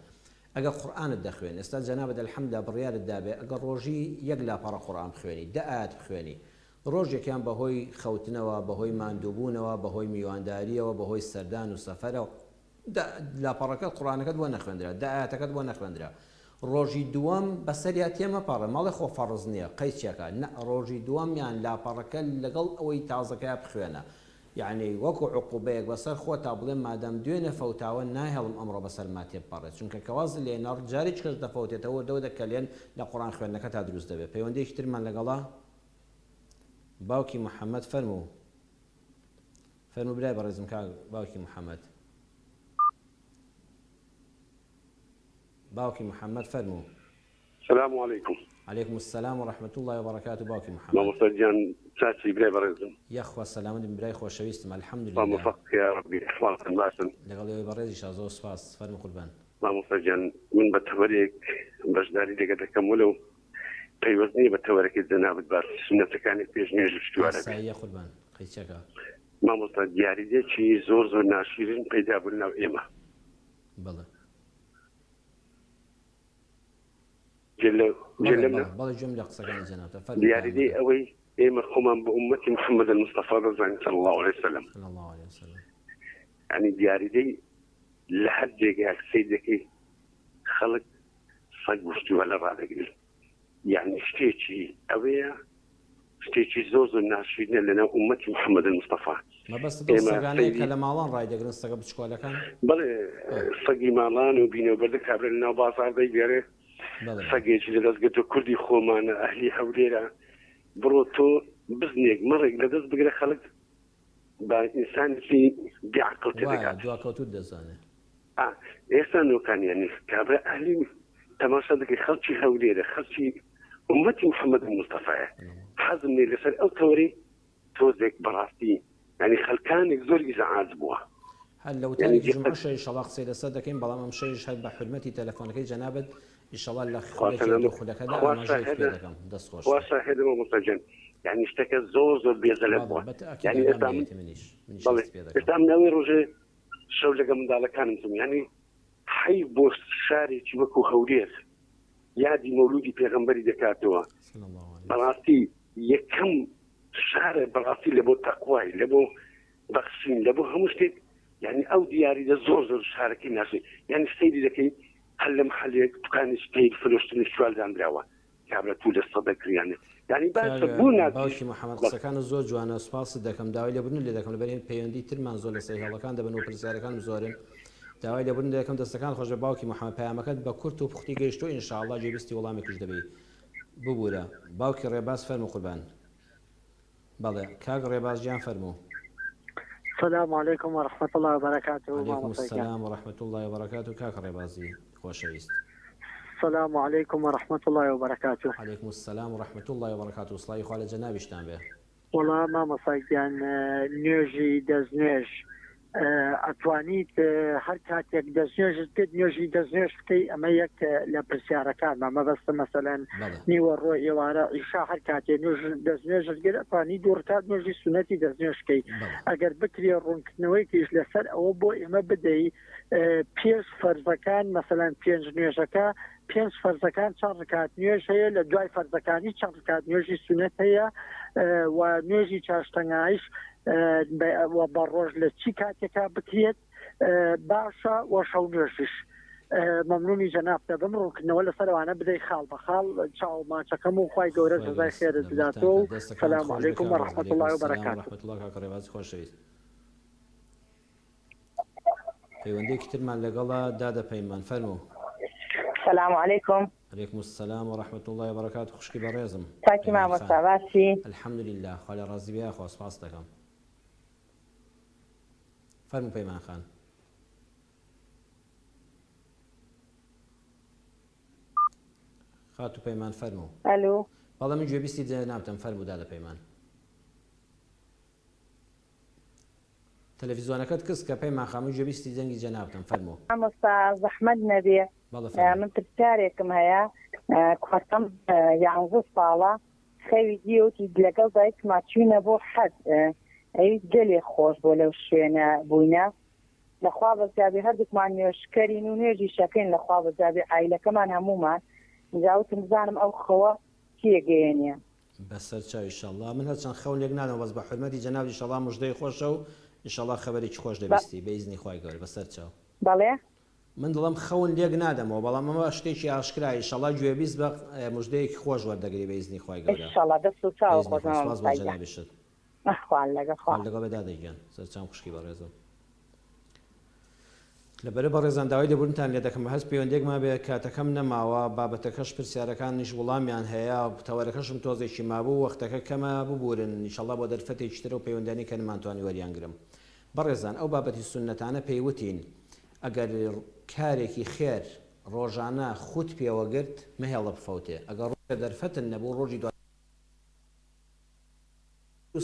ئەگەر قورئانت دەخوێن ئێستا جەنابەت ئەلحەمدوللا بڕیارت دابێ ئەگەر ڕۆژی یەک لاپەڕە قورئان بخوێنی دە ئایەت بخوێنی ڕۆژێکیان بەهۆی خەوتنەوە بەهۆی ماندووبوونەوە بەهۆی میوانداریەوە بەهۆی سەردان و سەفەرەوە لاپەڕەکەت قورئانەکەت بۆ نەخوێندرا دە ئایەتەکەت بۆ نەخوێندرا ڕۆژی دووەم بەسەریا تێمەپەڕێ ماڵی خۆ فەڕز نییە قەیچێکە نە ڕۆژی دووەمیان لاپەڕەکە لەگەڵ ئەوەی تازەکە بخوێنە یعنی وەکو عقوبەیەک بەسەر خۆ تا بڵێ مادەم دوێنێ فەوتاوە ناهێڵم ئەمڕۆ بەسەر ما تێبپەڕێت چونکە کەواز لێنەڕ جاری چ کەس دەفەوتێتەوە دەو دەکەلێن لە قورئان خوێندنەکە تا دروست دەبێت پەیوەندیەکی ترمان لەگەڵا باوکی محەممەد فەرموو برای بەڕێزم کاک باوکی محەممەد باوکی محەممەد فەرموو السلام عليكم. عليكم السلام ورحمة الله وبركاته باوکی محەممەد مامۆستا گیان چاچی برای بەڕێزم یەخوا سەلامت برای خۆشەویستم الحەمدولله موفق يا ربي احفظكم باشن لەگەڵ ئێوەی بەڕێزیش زۆر سوپاس فەرموو قوربان مامۆستا گیان من بە تەوەرێک بەشداری لێگە دەکەم ولو پەیوەستنی بە تەوەرەکەی جەنابەت باس سنەتەکانی پێش نوێژ شتوارە سایە قوربان قەیچەکە مامۆستا دیاریدێکی زۆر ناشیرین پەیدا بوون ناو ئێمە بەڵێ بەڵێ گوێم لە قسەکانی جەنابەتە فەرموو دیاریدەی ئەوەی ئێمە خۆمان بە ئومەتی محەممەد المستەفا دەزانین صلی الله عليه وسلم صلی الله عليه وسلم يعني دیاریدەی لە هەر جێگایك سەیر دەکەی خەڵک سەگ وشتووە لە ڕادەگرن يعني شتێکی ئەوەیە شتێکی زۆر ناشرینە لەناو ئومەتی محەممەد المستەفا مەبەست دڵسەگانەیە کە لە ماڵان ڕایدەگرن سەگە بچکۆلەکان بەڵێ سەگی ماڵان و بینەوبەردە کابرا لەناو بازار دەیگەڕێ سەگێکی لەدەستگرتە کوردی خۆمانە ئەهلی هەولێرە بڕۆ تۆ بزنێک مەڕێک لەدەست بگرە خەڵک بە ئینسانێکی بیعقڵ تێ دەکات دواکەوتوت دەزانێت ئێستا نۆکانیانی کابرا ئەهلی تەماشا دەکەی خەڵکی هەولێرە خەڵکی ئومەتی محەممەد المستەفایە حەزم لێ لەسەر ئەو تەوەری تۆزێک بەڕاستی ینی خەڵکانێک زۆر ئیزعاج بووە هەر لەو تانی ژمە شەی شەڵا قسەی لەسەر دەکەین بەڵام ئەم شەیش هەر بە حورمەتی تەلەفۆنەکەی جەنابەت ئیشەڵا لە خولەکەدا ئاماژەی پێ دەکەم دەست خۆش وا شاهدەوە مستەجەن یعنی شتەکە زۆر بێزەلە بووە یعنی ئێستا من ئەوەی ڕۆژێ شەو لەگە منداڵەکانم چوم یعنی حەیف بۆ شارێکی وەکو هەولێر یادی مەولودی پێغەمبەری دەکاتەوە بەڕاستی یەکەم شارە بەڕاستی لە بۆ تەقوای لە بۆ بەخشین لە بۆ هەموو شتێک یعنی ئەو دیاریدە زۆر شارەکەی ناشێ یعنی سەیری دەکەی هەر لە محەلێک دوکانێکی پێی فرۆشتنی شوالدانراوە کابرا تو لە سەدەکریانێ یعنی باشە بوو باوکی محەممەد قسەکانە زۆر جوانە سوپاست دەکەم داوای لێبوردن لێ دەکەم لەبەر پەیوەندی ترمان زۆر لە سەرهێڵەکان دەبن و پرسیارەکان زۆرن داوای لێبوردن لێ دەکەم دەستەکان خۆش بە باوکی محەممەد پەیامەکەت بە کورت و پوختی گەیشتۆ ئینشاءالله جێبیستی وەڵامێکیش دەبێت ببوورە باوکی ڕێباز فەرموو قوربان بەڵێ کاک ڕێباز گیان فەرموو السلام عليكم ورحمة الله وبركاته. وعليكم السلام ورحمة الله وبركاته كاك ريبازي خوشويست. السلام عليكم ورحمة الله وبركاته. عليكم السلام ورحمة الله وبركاته. صلاة خالد جنابش تنبه. والله ما مصيدان نيجي دزنيش ئەتوانیت هەر کاتێک دەستنوێژت کرد نوێژی دەستنوێژ بکەی ئەمە یەک لە پرسیارەکانمە مەبەستە مەسەلەن نیوە ڕۆ ئێوارە ئیشا هەر کاتێ دەستنوێژت کرد ئەتوانی دوو ڕکات نوێژی سونەتی دەستنوێژ بکەی ئەگەر بکرێ ڕوونکردنەوەیکیش لەسەر ئەوە بۆ ئێمە بدەی پێش فەرزەکان مەسەلەن پێنج نوێژەکە پێنج فەرزەکان چەند ڕکات نوێژ هەیە لە دوای فەرزەکانی چەند ڕکات نوێژی سونەت هەیە و نوێژی چاشتەنگایش بە ڕۆژ لە چی کاتێکا بکرێت باشە وە شەو نوێژش مەمنونی جەناب دەبم ڕوونکردنەوە لەسەروانە بدەی خاڵ بە خاڵ چاو ماچەکەم و خوای گەورە جەزای خێرت بداتەوە و سەلام عەلەیکوم وەڕەحمەت الله وبەرەکاتوه. پەیوەندێکی ترمان لەگەڵا دادەپەیمان فەرموو. السلام عليكم. عليكم السلام ورحمة الله وبركاته. خوشکی بەڕێزم. تاکی مامۆستا باسی. الحمد لله خوا لە ڕازی بێ خوا سپاس دەکەم. فەرموو پەیمان خان. خاتو پەیمان فەرموو. ئەلو. بەڵام من گوێبیستی نابتەم فەرموو دادەپەیمان. تەلەڤیزۆنەکەت کەس کە پەیمان خامی گوێبیستی جەنگی جەنابتەم فەرموو. مامۆستا زەحمەت نەبێ. من پرسیارێکم هەیە کوڕەکەم 11 ساڵە خەوی دیوتی لەگەڵ دایکما چوونە بۆ حەج ئەوی گەلێ خۆش بۆ لەو شوێنە بووینە لەخوا بەزیابی هەردووکمان نوێژکەرین و نوێژی شەکەین لەخوا بەزیابی عایلەکەمان هەموومان جاوتم بزانم ئەو خەوە کێگەیەنە بەسەر چاو ئینشەڵڵا من هەرچەند خەو لێک نادەم بەس بە حورمەتی جەناب ئینشەڵڵا موژدەی خۆشە و ئینشەڵڵا خەبەرێکی خۆش دەبیستی بە ئیزنی خوای گەورە بەسەر چاو. بەڵێ من دڵم خەون لێک نادەمەوە بەڵام ئەمە شتێکی ئاشکرا ئینشەڵڵا گوێبیست بە موژدەیەکی خۆش وەردەگری بە ئیزنی خوای گەورە. ئینشەڵڵا دەست و چاو خۆشم بۆ جەنابیشت. خوان لەگەڵ بێ دادەیگەن سەرچاو خوشکی بەڕێزم. لەبەرە بەڕێزان داوای دەبوونتان لێ دەکەم هەست پەیوەندێکمان بێ کاتەکەم نەماوە بابەتەکەش پرسیارەکانیش وەڵامیان هەیە تەوەرەکەشم تۆزێکی مابوو وەختەکە کەمە ببورن ئینشەڵڵا بۆ دەرفەتێکی ترە و پەیوەندیانی کە نمانتوانی وەریانگرم. بەڕێزان ئەو بابەتی سونەتانە پێیوتین ئەگەر کارێکی خێر ڕۆژانە خوت پێوەگرت مەهێڵە بفەوتێ ئەگەر ڕۆژە دەرفەتن نەبوو ڕۆژی دوای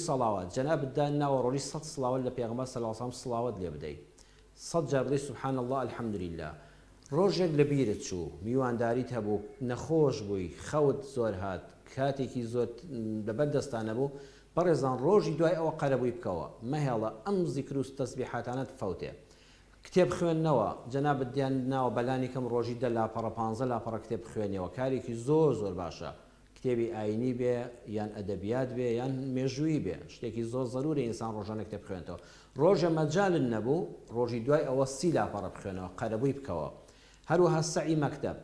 سەڵاوات جەنابتدا ناوە ڕۆژی 100 سڵاوات لە پێغەمبەر صلی الله علیه و سلم سڵاوات لێ بدەیت 100 جار بڵێ سبحان الله الحمد لله. ڕۆژێک لە بیرت چوو میوانداریت هەبوو نەخۆش بووی خەوت زۆر هات کاتێکی زۆر لەبەر دەستانە بوو بەڕێزان ڕۆژی دوای ئەوە قەرەبووی بکەوە مەهێڵە ئەم زیکر و تەسبیحاتانت بفەوتێ. کتێب خوێندنەوە جەنابەت دیان ناوە بەلانی کەم ڕۆژی 10 لاپەڕە 15 لاپەڕە کتێب خوێنەوە کارێکی زۆر زۆر باشە. کتێبی ئاینی بێ یان ئەدەبیات بێ یان مێژووی بێ شتێکی زۆر زەرورە ئینسان ڕۆژانە کتێب خوێنێتەوە. ڕۆژە مەجالن نەبوو ڕۆژی دوای ئەوە 30 لاپەڕە بخوێنەوە قەرەبووی بکەوە. هەروەها سەعی مەکتەب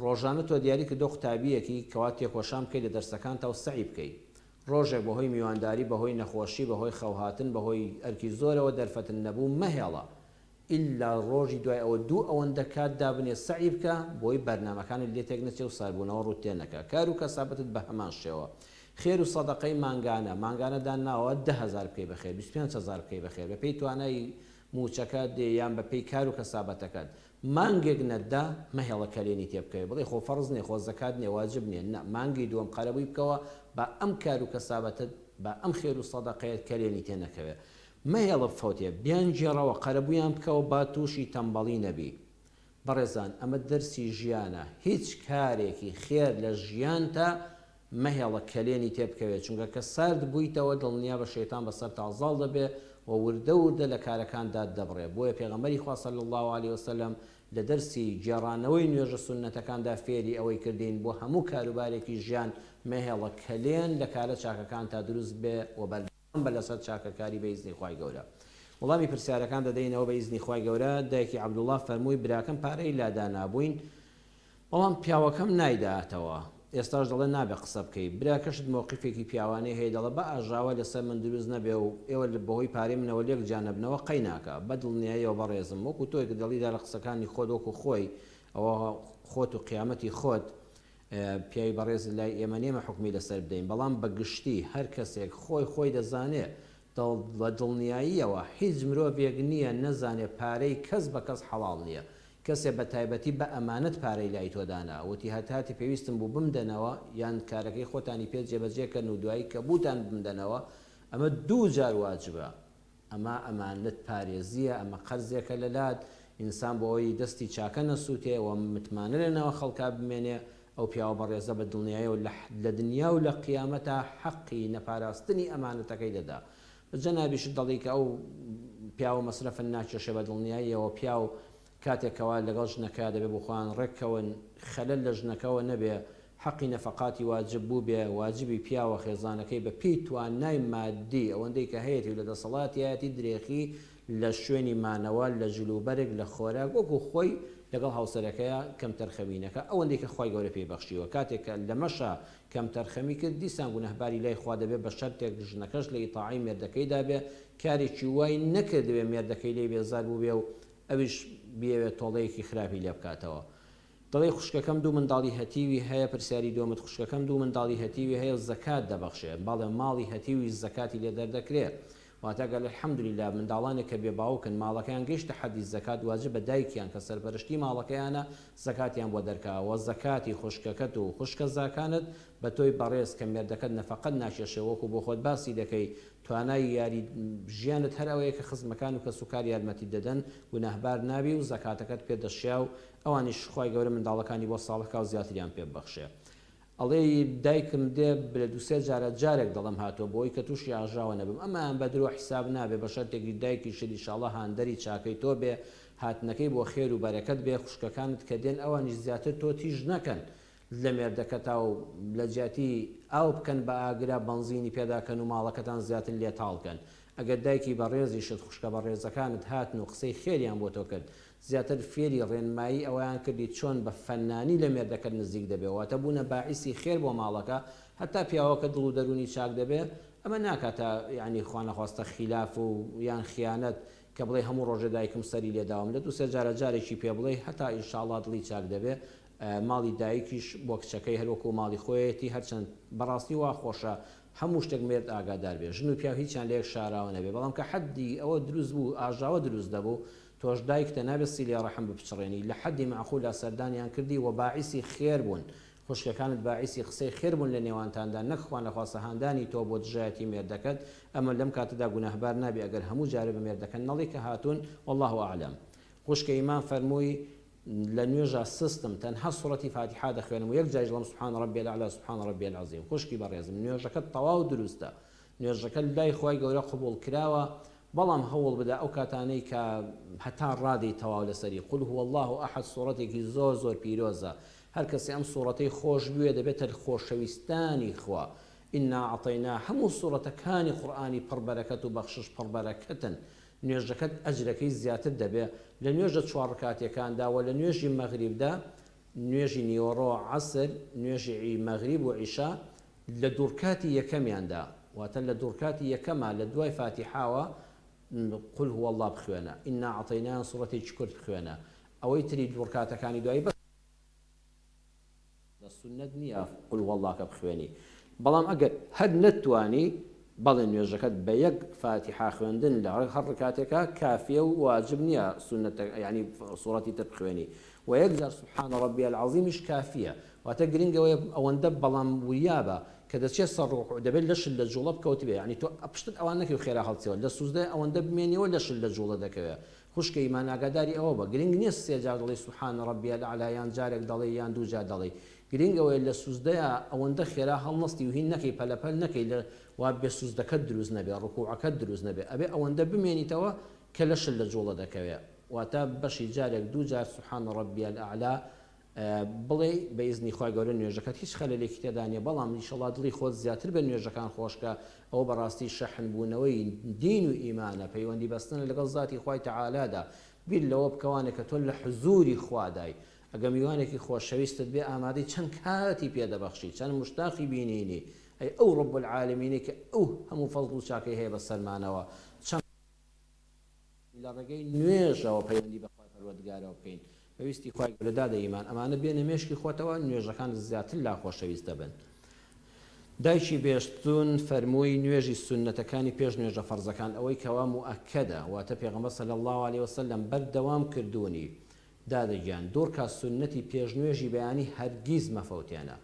ڕۆژانە تۆ دیاری کردۆ قوتابیەکی کەوا تێکۆشان بکەیت لە دەرسەکانتەوە سەعی بکەیت. ڕۆژێک بەهۆی میوانداری بەهۆی نەخۆشی بەهۆی خەوهاتن بەهۆی ئەرکی زۆرەوە دەرفەتن نەبوو مەهێڵە ئللا ڕۆژی دوای ئەوە دوو ئەوەندە کات دابنێ سەعی بکە بۆی بەرنامەکانی لێ تێک نەچێ و ساربوونەوە ڕوتێ نەکە کار و کەسابەتت بە هەمان شێوە. خێر و سەدەقەی مانگانەدان ناوە 10,000 بکەی بەخێر 25,000 بکەی بەخێر بە پێی توانای موچەکەت دێ یان بە پێی کار و کەسابەتەکەت مانگێک نەتدا مەهێڵە کەلێنی تێ بکەوێ بڵێ خۆ فەرز نیە خۆ زەکات نیە واجب نیە نە مانگی دووەم قەرەبووی بکەوە بە ئەم کار و کەسابەتت بە ئەم خێر و سەدەقەیەت کەلێنی تێ نەکەوێ مەهێڵە بفەوتێ بیانگێڕەوە قەرەبوویان بکەوە با تووشی تەمبەڵی نەبی. بەڕێزان ئەمە دەرسی ژیانە هیچ کارێکی خێر لە ژیانتە مەهێڵە کەلێنی تێ بکەوێت چونکە کە سارد بوویتەوە دڵنیا بە شەیتان بەسەر تازاڵ دەبێ و وردە وردە لە کارەکاندا دەبڕێ. بۆیە پێغەمبەری خوا صلی الله علیه وسلم لە دەرسی گێڕانەوەی نوێژە سونەتەکاندا فێری ئەوەی کردین بۆ هەموو کاروبارێکی ژیان مەهێڵە کەلێن لە کارە چاکەکان تا دروست بێ و بەردەوام بە لەسەر چاکەکاری بە ئیزنی خوای گەورە. وەڵامی پرسیارەکان دەدەینەوە بە ئیزنی خوای گەورە. دایکی عەبدوڵڵا فەرمووی براکەم پارەی لادا نابووین بەڵام پیاوەکەم نایداتەوە ئێستاش دەڵێ نابێ قسە بکەیت براکەشت مووقیفێکی پیاوانەی هەیە دەڵێ بە ئاژاوە لەسەر من دروست نەبێ و ئێوە بەهۆی پارەی منەوە لێک جانەبنەوە قەی ناکە بە دڵنیاییەوە بەڕێزم وەکو تۆی کە دەڵیدا لە قسەکانی خۆت وەکو خۆی ئەوە خۆت و قیامەتی خۆت پیاوی بەڕێز لای ئێمە نێمە حکمی لەسەر بدەین بەڵام بە گشتی هەر کەسێک خۆی دەزانێ بە دڵنیاییەوە هیچ مرۆڤێک نییە نەزانێ پارەی کەس بە کەس حەڵاڵ نییە. کەسێ بە تایبەتی بە ئەمانەت پارەی لای تۆدانا وتی هەتاتی پێویستم بوو بمدەنەوە یان کارەکەی خۆتانی پێ جێبەجێکردن و دوایی کە بوتان بمدەنەوە ئەمە 2 جار واجبە ئەمانەت پارێزیە، ئەمە قەرزێکە لەلات ئینسان بۆ ئەوی دەستی چاکە نەسووتێ و متمانە لەنەوە خەڵکا بمێنێ ئەو پیاوە بەڕێزە بە دڵنیایە و لە دنیا و لە قیامەتە حەقی نەپاراستنی ئەمانەتەکەی دەدا. جەنابیش دەڵی کە ئەو پیاوە مەسرەفن ناکێشێ بە دڵنیاییەوە پیاو کاتێکەوە لەگەڵ ژنەکە دەبێ بخۆیان ڕێککەون خەلەل لە ژنەکەەوە نەبێ حەقی نەفەقاتی واجب بوو بێ واجبی پیاوە خێزانەکەی بە پێی توانای مادی ئەوەندەی کە هەیەی لە دەسەڵاتیەتی درێخی لە شوێنی مانەوە لە جلوبەرێک لە خۆراک وەکو خۆی لەگەڵ هاوسەرەکەیە کەم تەرخەمینەکە ئەوەندەی کە خۆی گەورە پێی بەخشیوە کاتێکە لە مەشە کەم تەرخەمی کرد دیسان گونەهباری لای خوا دەبێت بە شەرتێک ژنەکەش لە ئیتاعی مێردەکەیدا بێ کارێکی وای نەکردوێ مێردەکەی لێ بێزار بوو بێ و ئەویش بێوێت تۆڵەیەکی خراپی لێ بکاتەوە. دەڵێ خوشکەکەم دوو منداڵی هەتیوی هەیە پرسیاری دووەمت خوشکەکەم دوو منداڵی هەتیوی هەیە زەکات دەبەخشێ باڵێ ماڵی هەتیوی زەکاتی لێ دەردەکرێت واتەگەل الحەمدولله منداڵانێک کە بێ باوکن ماڵەکەیان گەیشتە حەدی زەکات واجب بە دایکیان کە سەرپەرشتی ماڵەکەیانە زەکاتیان بۆ دەرکاوە زەکاتی خوشکەکەت و خوشکە زاکانت بە تۆی بەڕێز کە مێردەکەت نەفەقەت ناکێشێ وەکو بۆ خۆت باسی دەکەی توانای یاری ژیانت هەر ئەوەیە کە خزمەکان و کە سوکار یارمەتی دەدەن گوناهبار نابی و زەکاتەکەت پێدەشیا و ئەوانیش خوای گەورە منداڵەکانی بۆ ساڵەکە و زیاتریان پێ بەخشێ. ئەڵێ دایکم دێ لە دووسێ جارێک دەڵم هاتووە بۆی کە تووشی ئاژاوە نەبم ئەمان بە درۆ حیساب نابێ بە شەرتێکی دایکی شدی شاڵە هاندەری چاکەی تۆ بێ هاتنەکەی بۆ خێر و بەرەکەت بێ خوشکەکانت کە دێن ئەوانیش زیاتر تۆ تیژ نەکەن لە مێردەکەتا و لە جیاتی ئاو بکەن بە ئاگرا بەنزینی پێداکەن و ماڵەکەتان زیاتر لێتاڵکەن. ئەگەر دایکی بەڕێزی شت خوشکە بە ڕێزەکانت هاتن و قسەی خێریان بۆ تۆ کرد زیاتر فێری ڕێنمایی ئەویان کردی چۆن بە فەنانی لە مێردەکەت نزیک دەبێەوەتە بوونە باعیسی خێر بۆ ماڵەکە هەتا پیاوەکە دڵ و دەرونی چاک دەبێ ئەمە ناکاتە یعنی خوانەخواستە خیلاف و یان خیانەت کە بڵێ هەموو ڕۆژە دایکم سەری لێداوم لە دووسێ جارێکی پێ بڵێ هەتا ئینشاڵڵا دڵی چاک دەبێ ماڵی دایکیش بۆ کچەکەی هەروەکو ماڵی خۆیەتی هەرچەند بەڕاستی وا خۆشە هەموو شتێک مێرد ئاگادار بێ ژن و پیا هیچیان لێک شاراوە نەبێ بەڵام کە حەدی ئەوە دروست بوو ئاژاوە دروست دەبوو تۆش دایکتە نابێت سیلی ڕەحم بپچڕێنی لە حەدی معقولە سەردانیان کردی و باعیسی خێر بوون خوشکەکانت باعیسی قسەی خێر بوون لە نێوانتاندا نەخوا نەخواستە هاندانی تۆ بۆ دژایەتی مێردەکەت ئەمە لەم کاتەدا گوناهبار نابێ ئەگەر هەموو جارە بە مێردەکەن نەڵی کە هاتوون والله ئەعلەم. خوشکە ئیمان فەرمووی لە نوێژە سستم تەنها سوڕەتی فاتحە دەخوێنم و یەک جار دەڵێم سبحان ربی الأعلى سبحان ربی العظیم. خوشکی بەڕێزم نوێژەکەت تەواو دروستە نوێژەکە لای خوای گەورە قبوڵ کراوە بەڵام هەوڵ بدە ئەو کاتانەی کە هەتا ڕادی تەواو لەسەری قل هو الله ئەحد سوڕەتێکی زۆر پیرۆزە هەر کەسی ئەم سوڕەتەی خۆش بوێ دەبێتە خۆشەویستانی خوا ئینا عەطەینا هەموو سوڕەتەکانی قورئانی پڕبەرەکەت و بەخشش پڕبەرەکەتن نوێژەکەت ئەجرەکەی زیاتر دەبێ لە نوێژە چوار ڕکاتیەکاندا و لە نوێژی مەغریبدا نوێژی نیوەڕۆ عەسر نوێژی مەغریب و عیشا لە دوورکاتی یەکەمیاندا واتە لە دوورکاتی یەکەمە لە دوای فاتحاوە قل هو الله بخوێنە ئینا عەطەینا سوڕەتێکی کورت بخوێنە ئەوەی تری دوورکاتەکانی دوایی بە سنت نییە قل هو الله کە بخوێنی بەڵام ئەگەر هەر نەتوانی بەڵێ نوێژەکەت بە یەک فاتحا خوێندن لە هەر ڕکاتێکە کافیە و واجب نییە سنت ینی سوڕەتی تر بخوێنی و یەک جار سبحان ربی العظیمیش کافیە واتە گرنگەوەی ئەوەندە بەڵام وریابە کە دەچێت سەر ڕوح دەبێت لەشل لە جوڵە بکەوت بێ ینی تۆ پشتت ئەوان نەکەی و خێرا هەڵچێەوە لە سوزدە ئەوەندە بمێنیەوە لەشل لە جوڵە دەکەوێت خوشکە ئیمان ئاگاداری ئەوە بە گرنگ نییە سێ جار دەڵێ سبحان ربی الأعلى یان جارێک دەڵێ یان دوو جار دەڵێ گرنگەوەی لە سوزدەیە ئەوەندە خێرا هەڵنەستی و هین نەکەی پەلەپەل نەکەی لە وا بێ سوزدەکەت دروست نەبێ ڕکوعەکەت دروست نەبێ ئەبێ ئەوەندە بمێنیتەوە کە لەشل لە جوڵە دەکەوێت واتە بەشی جارێک دوو جار سبحان ربی الأعلى بڵێ بە ئیزنی خوای گەورە نوێژەکەت هیچ خەلەلێکی تێدا نیە بەڵام ئینشەڵڵا دڵی خۆت زیاتر بە نوێژەکان خۆشکە ئەوە بەڕاستی شەحن بوونەوەی دین و ئیمانە پەیوەندی بەستن لەگەڵ زاتی خوای تەعالادا بیر لەوە بکەوانێک کە تۆ لە حزوری خوادای ئەگە میوانێکی خۆشەویستت بێ ئامادەی چەند کاتی پێدەبەخشی چەند مشتاقی بینینی ئەی ئەو ڕب العالمینی کە ئەو هەموو فەزڵ و چاکەی هەیە بە سەرمانەوە چەند لە ڕێگەی نوێژەوە پەیوەندی بە خوای پەروەردگارەوە بکەین پێویستی خوای گەورەدا دەیمان ئەمانە بێنە مێشکی خۆتەوە نوێژەکان زیاتر لا خۆشەویست دەبن. دایکی بێشتون فەرمووی نوێژی سنەتەکانی پێش نوێژە فەرزەکان ئەوەی کەوا موئەکەدە واتە پێغەمبەر صلی الله علیه وسلم بەردەوام کردوونی دادەگیان دوور کات سنەتی پێش نوێژی بەیانی هەرگیز مەفەوتێنە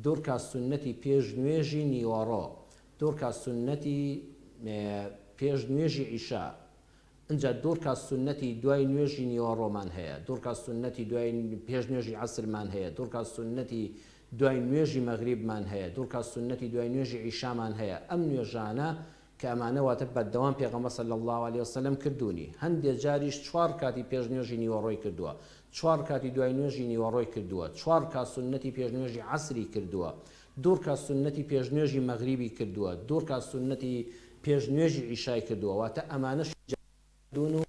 دوور کات سنەتی پێش نوێژی نیوەڕۆ دوور کات سنەتی پێش نوێژی عیشا اینجا دوور کات سنەتی دوای نوێژی نیوەڕۆمان هەیە دوور کات سنەتی دوای پێش نوێژی عەسرمان هەیە دوور کات سنەتی دوای نوێژی مەغریبمان هەیە دوور کات سنەتی دوای نوێژی عیشامان هەیە ئەم نوێژانە کە ئەمانە واتە بەردەوام پێغەمبەر صلی الله علیه وسلم کردوونی هەندێک جاریش 4 کاتی پێش نوێژی نیوەڕۆی کردووە 4 کاتی دوای نوێژی نیوەڕۆی کردووە 4 کات سنەتی پێش نوێژی عەسری کردووە دوور کات سنەتی پێش نوێژی مەغریبی کردووە دوور کات سنەتی پێش نوێژی عیشای کردووە واتە ئەمانەش دون و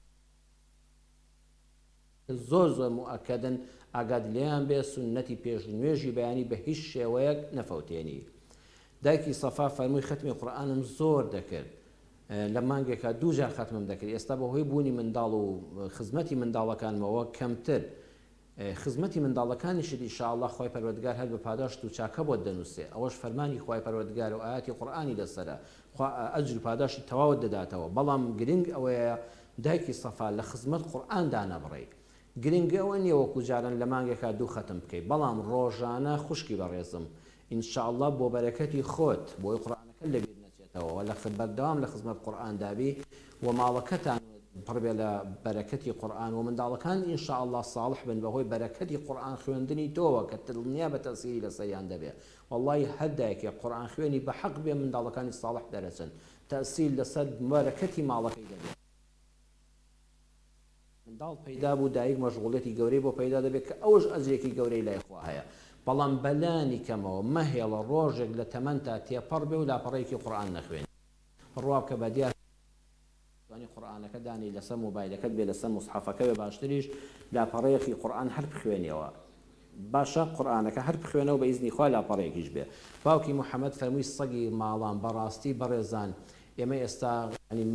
زۆر مؤکدن ئاگاد لێیان بێ سنەتی پێش نوێژی بەیانی بە هیچ شێوەیەک نەفەوتێنی دایکی سەفا فەرمووی ختمی قورئانم زۆر دەکرد لە مانگێکە 2 جار ختمم دەکرد ئێستا بەهۆی بوونی منداڵ و خزمەتی منداڵەکانمەوە کەمتر خزمەتی منداڵەکانیشی ئینشاءالله خۆی پەروەردگار هەر بە پاداشت و چاکە بۆ دەنووسێ ئەوەش فەرمانی خۆی پەروەردگار و ئاەتی قورئانی لەسەرە ئەجر و پاداشی تەواوت دەداتەوە بەڵام گرنگ ئەوەیە دایکی سەفا لە خزمەت قورئاندا نەبڕێ گرنگ ئەوە نییە وەکو جاران لە مانگێکە 2 ختم بکەیت بەڵام ڕۆژانە خوشکی بەڕێزم ئینشاءالله بۆ بەرەکەتی خۆت بۆی قورئانەکە لەبیر نەچێتەوە لە بەردەوام لە خزمەت قورئاندابی و ماڵەکەتان پڕبێ لە بەرەکەتی قورئان و منداڵەکان ئینشاءالله ساڵح بن بەهۆی بەرەکەتی قورئان خوێندنی تۆوە کە دڵنیا بە تەسیری لەسەریان دەبێ والله هەر دایکێ قورئان خوێنی بە حەق بێ منداڵەکانی ساڵح دەرەچن تەسیل لەسەر بەرەکەتی ماڵەکەی دەبێت منداڵ پەیدا بوو دایک مەشغوڵێتی گەورەی بۆ پەیدا دەبێت کە ئەوش ئەجرێکی گەورەی لای خوا هەیە بەڵام بەلانی کەمەوە مەهێڵە ڕۆژێک لە تەمەنتا تێپەڕ بێ و لاپەڕەیەکی قورئان نەخوێن ڕواب کە بەدیار قورئانەکە دانی لەسەر مۆبایلەکەت بێ لەسەر موسحەفەکە بێ باشتریش لاپەڕەیەکی قورئان هەر بخوێنیەوە باشە قورئانەکە هەر بخوێنەوە بە ئیزنی خوا لاپەڕەیەکیش بێ باوکی محەممەد فەرمووی سەگی ماڵان بەڕاستی بەڕێزان ئێمە ئێستا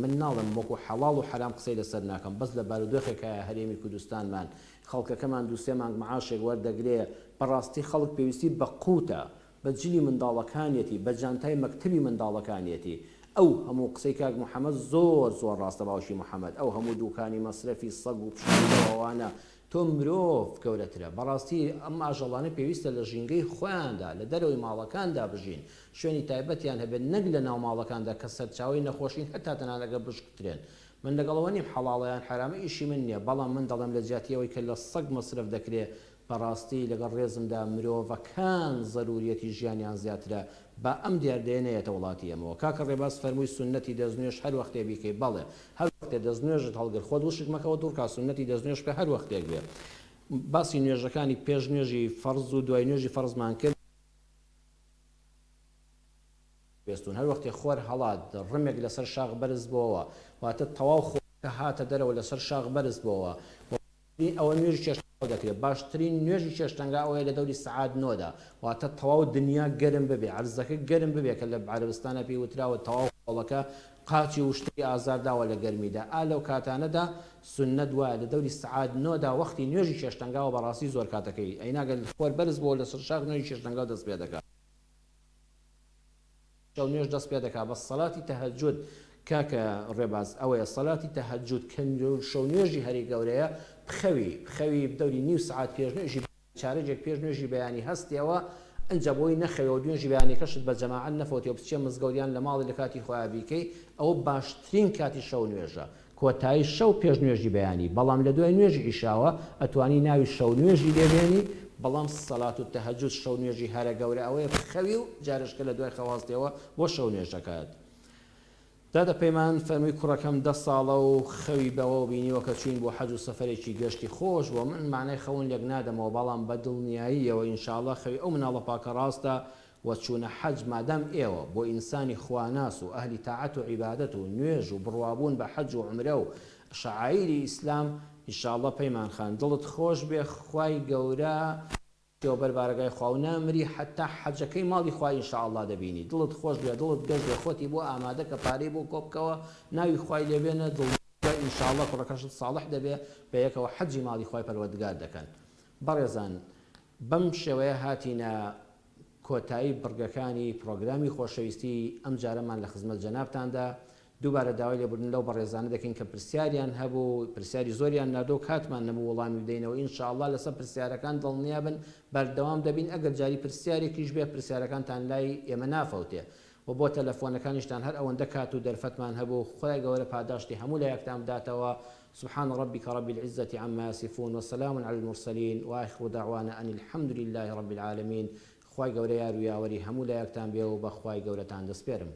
من ناڵم وەکو حەڵاڵ و حرام قسەی لەسەر ناکەم بەس لە بارودۆخێکە هەرێمی کوردستانمان خەڵکەکەمان 2-3 مانگ معاشێک وەردەگرێ بەڕاستی خەڵک پێویستی بە قوتە بە جلی منداڵەکانیەتی بە جانتای مەکتەبی منداڵەکانیەتی ئەو هەموو قسەی کاک محەممەد زۆر ڕاستە باوشی محەممەد ئەو هەموو دوکانی مەسرەفی سەگ و پشتەوانە تۆ مرۆڤ گەورەترە بەڕاستی ئەم ئاژەڵانە پێویستە لە ژینگەی خۆیاندا لە دەرەوەی ماڵەکاندا بژین شوێنی تایبەتیان هەبێت نەک لە ناو ماڵەکاندا کە سەرچاوی نەخۆشین هەتا تەنانەگە بشکترێن من لەگەڵەوە نیم حەڵاڵەیان حرامە ئیشی من نییە بەڵام من دەڵێم لە جیاتیەوەی کە لە سەگ مەسرف دەکرێت بەڕاستی لەگەڵ ڕێزمدا مرۆڤەکان ضرورەتی ژیانیان زیاترە بە ئەم دیاردێنەیەتە وڵاتی ئەمەوە کاکە ڕێباز فەرمووی سنەتی دەستنوێژ هەر وەختێ بیکەی بەڵێ هەر وەختێ دەستنوێژت هەڵگر خۆت وشک مەکەوە دوور کا سنەتی دەستنوێژ کە هەر وەختێک بێ باسی نوێژەکانی پێش نوێژی فەرز و دوای نوێژی فەرزمان کرد بێستون هەر وەختێ خۆر هەڵات ڕمێک لەسەر شاغ بەرز بۆەوە واتە تەواو خۆکە هاتە دەرەوە لەسەر شاغ بەرز بۆەوە ئەوە نوێژی چێشت دەکرێت باشترین نوێژی چێشتەنگا ئەوەیە لە دەوری سعات 9دا واتە تەواو دنیا گەرم ببێ عەرزەکە گەرم ببێ کە لە عەرەبستانە پێی وتراوە تەواو خۆڵەکە قاچی وشتری ئازارداوە لە گەرمیدا لەو کاتانەدا سنەت وایە لە دەوری سعات 9دا وەختی نوێژی چێشتەنگاوە بەڕاستی زۆر کاتەکەی ئەیناگەر خۆر بەرز بۆ لەسەر شاغ نوێژی چێشتەنگا دەست پێ دەکات شەو نوێژ دەست پێ دەکات بە سەڵاتی تەهەجود کاکە ڕێباز ئەوەیە سەڵاتی تەهەجود کە شەو نوێژی هەری گەورەیە بخەوی دەوری نیو سعات پێش نوێژی چارەجێک پێش نوێژی بەیانی هەستیەوە ئەنجە بۆی نەخەوە نوێژی بەیانەکەشت بە جەماعەت نەفەوتێ و بچێ مزگەوتیان لە ماڵی لە کاتی خۆیان بیکەی ئەوە باشترین کاتی شەو نوێژە کۆتایی شەو پێش نوێژی بەیانی بەڵام لە دوای نوێژی ئیشاوە ئەتوانی ناوی شەو نوێژی لێبێنی بەڵام سەڵات و تەهەجود شەو نوێژی هەرە گەورە ئەوەیە بخەوی و جارشکە لە دوای خەواستیەوە بۆ شەو نوێژەکەات دادە پەیمان فەرمووی کوڕەکەم 10 ساڵە و خەوی بەوە بینیوە کە چوین بۆ حەج و سەفەرێکی گەشتی خۆش بۆ من معنای خەون لێک نادەمەوە بەڵام بە دڵنیاییەوە ئینشاءڵڵا خەوی ئەو مناڵە پاکە ڕاستە و چوونە حەج مادام ئێوە بۆ ئینسانی خواناس و ئەهلی تاعەت و عیبادەت و نوێژ و بڕوابوون بە حەج و عومرە و شەعائیری ئیسلام ئینشاءڵڵا پەیمان خان دڵت خۆش بێ خوای گەورە تۆ بەربارەگای خوا و نامری حتا حەجەکەی ماڵی خوای ئینشاءڵڵا دەبینی دڵت خۆش بێ دڵت گەش بێ خۆتی بۆ ئامادە کە پارەی بۆ کۆبکەوە ناوی خوای لێبێنە دڵ ئینشاءڵڵا کوڕەکەشت ساڵح دەبێ بە یەکەوە حەجی ماڵی خوای پەروەردگار دەکەن بەڕێزان بەم شێوەیە هاتینە کۆتایی بڕگەکانی پرۆگرامی خۆشەویستی ئەم جارەمان لە خزمەت جەنابتاندا دووبارە داوای لێبوردن لەو بەڕێزانە دەکەین کە پرسیاریان هەبوو پرسیاری زۆریان نردۆ کاتمان نەبوو وەڵامی بدەینەوە ئینشاءڵڵا لەسەر پرسیارەکان دڵنیا بن بەردەوام دەبین ئەگەر جاری پرسیارێکیش بێ پرسیارەکانتان لای ئێمە نافەوتێ و بۆ تەلەفۆنەکانیشتان هەر ئەوەندە کات و دەرفەتمان هەبوو خۆی گەورە پاداشتی هەموو لە یەکتان بداتەوە. سبحان ربك رب العزة عما يصفون وسلام على المرسلين وآخر دعوانا أن الحمد لله رب العالمين. خواي گەورە یار و یاوەری هەموو لە یەکتان بێ و بە خوای گەورەتان دەسپێرم.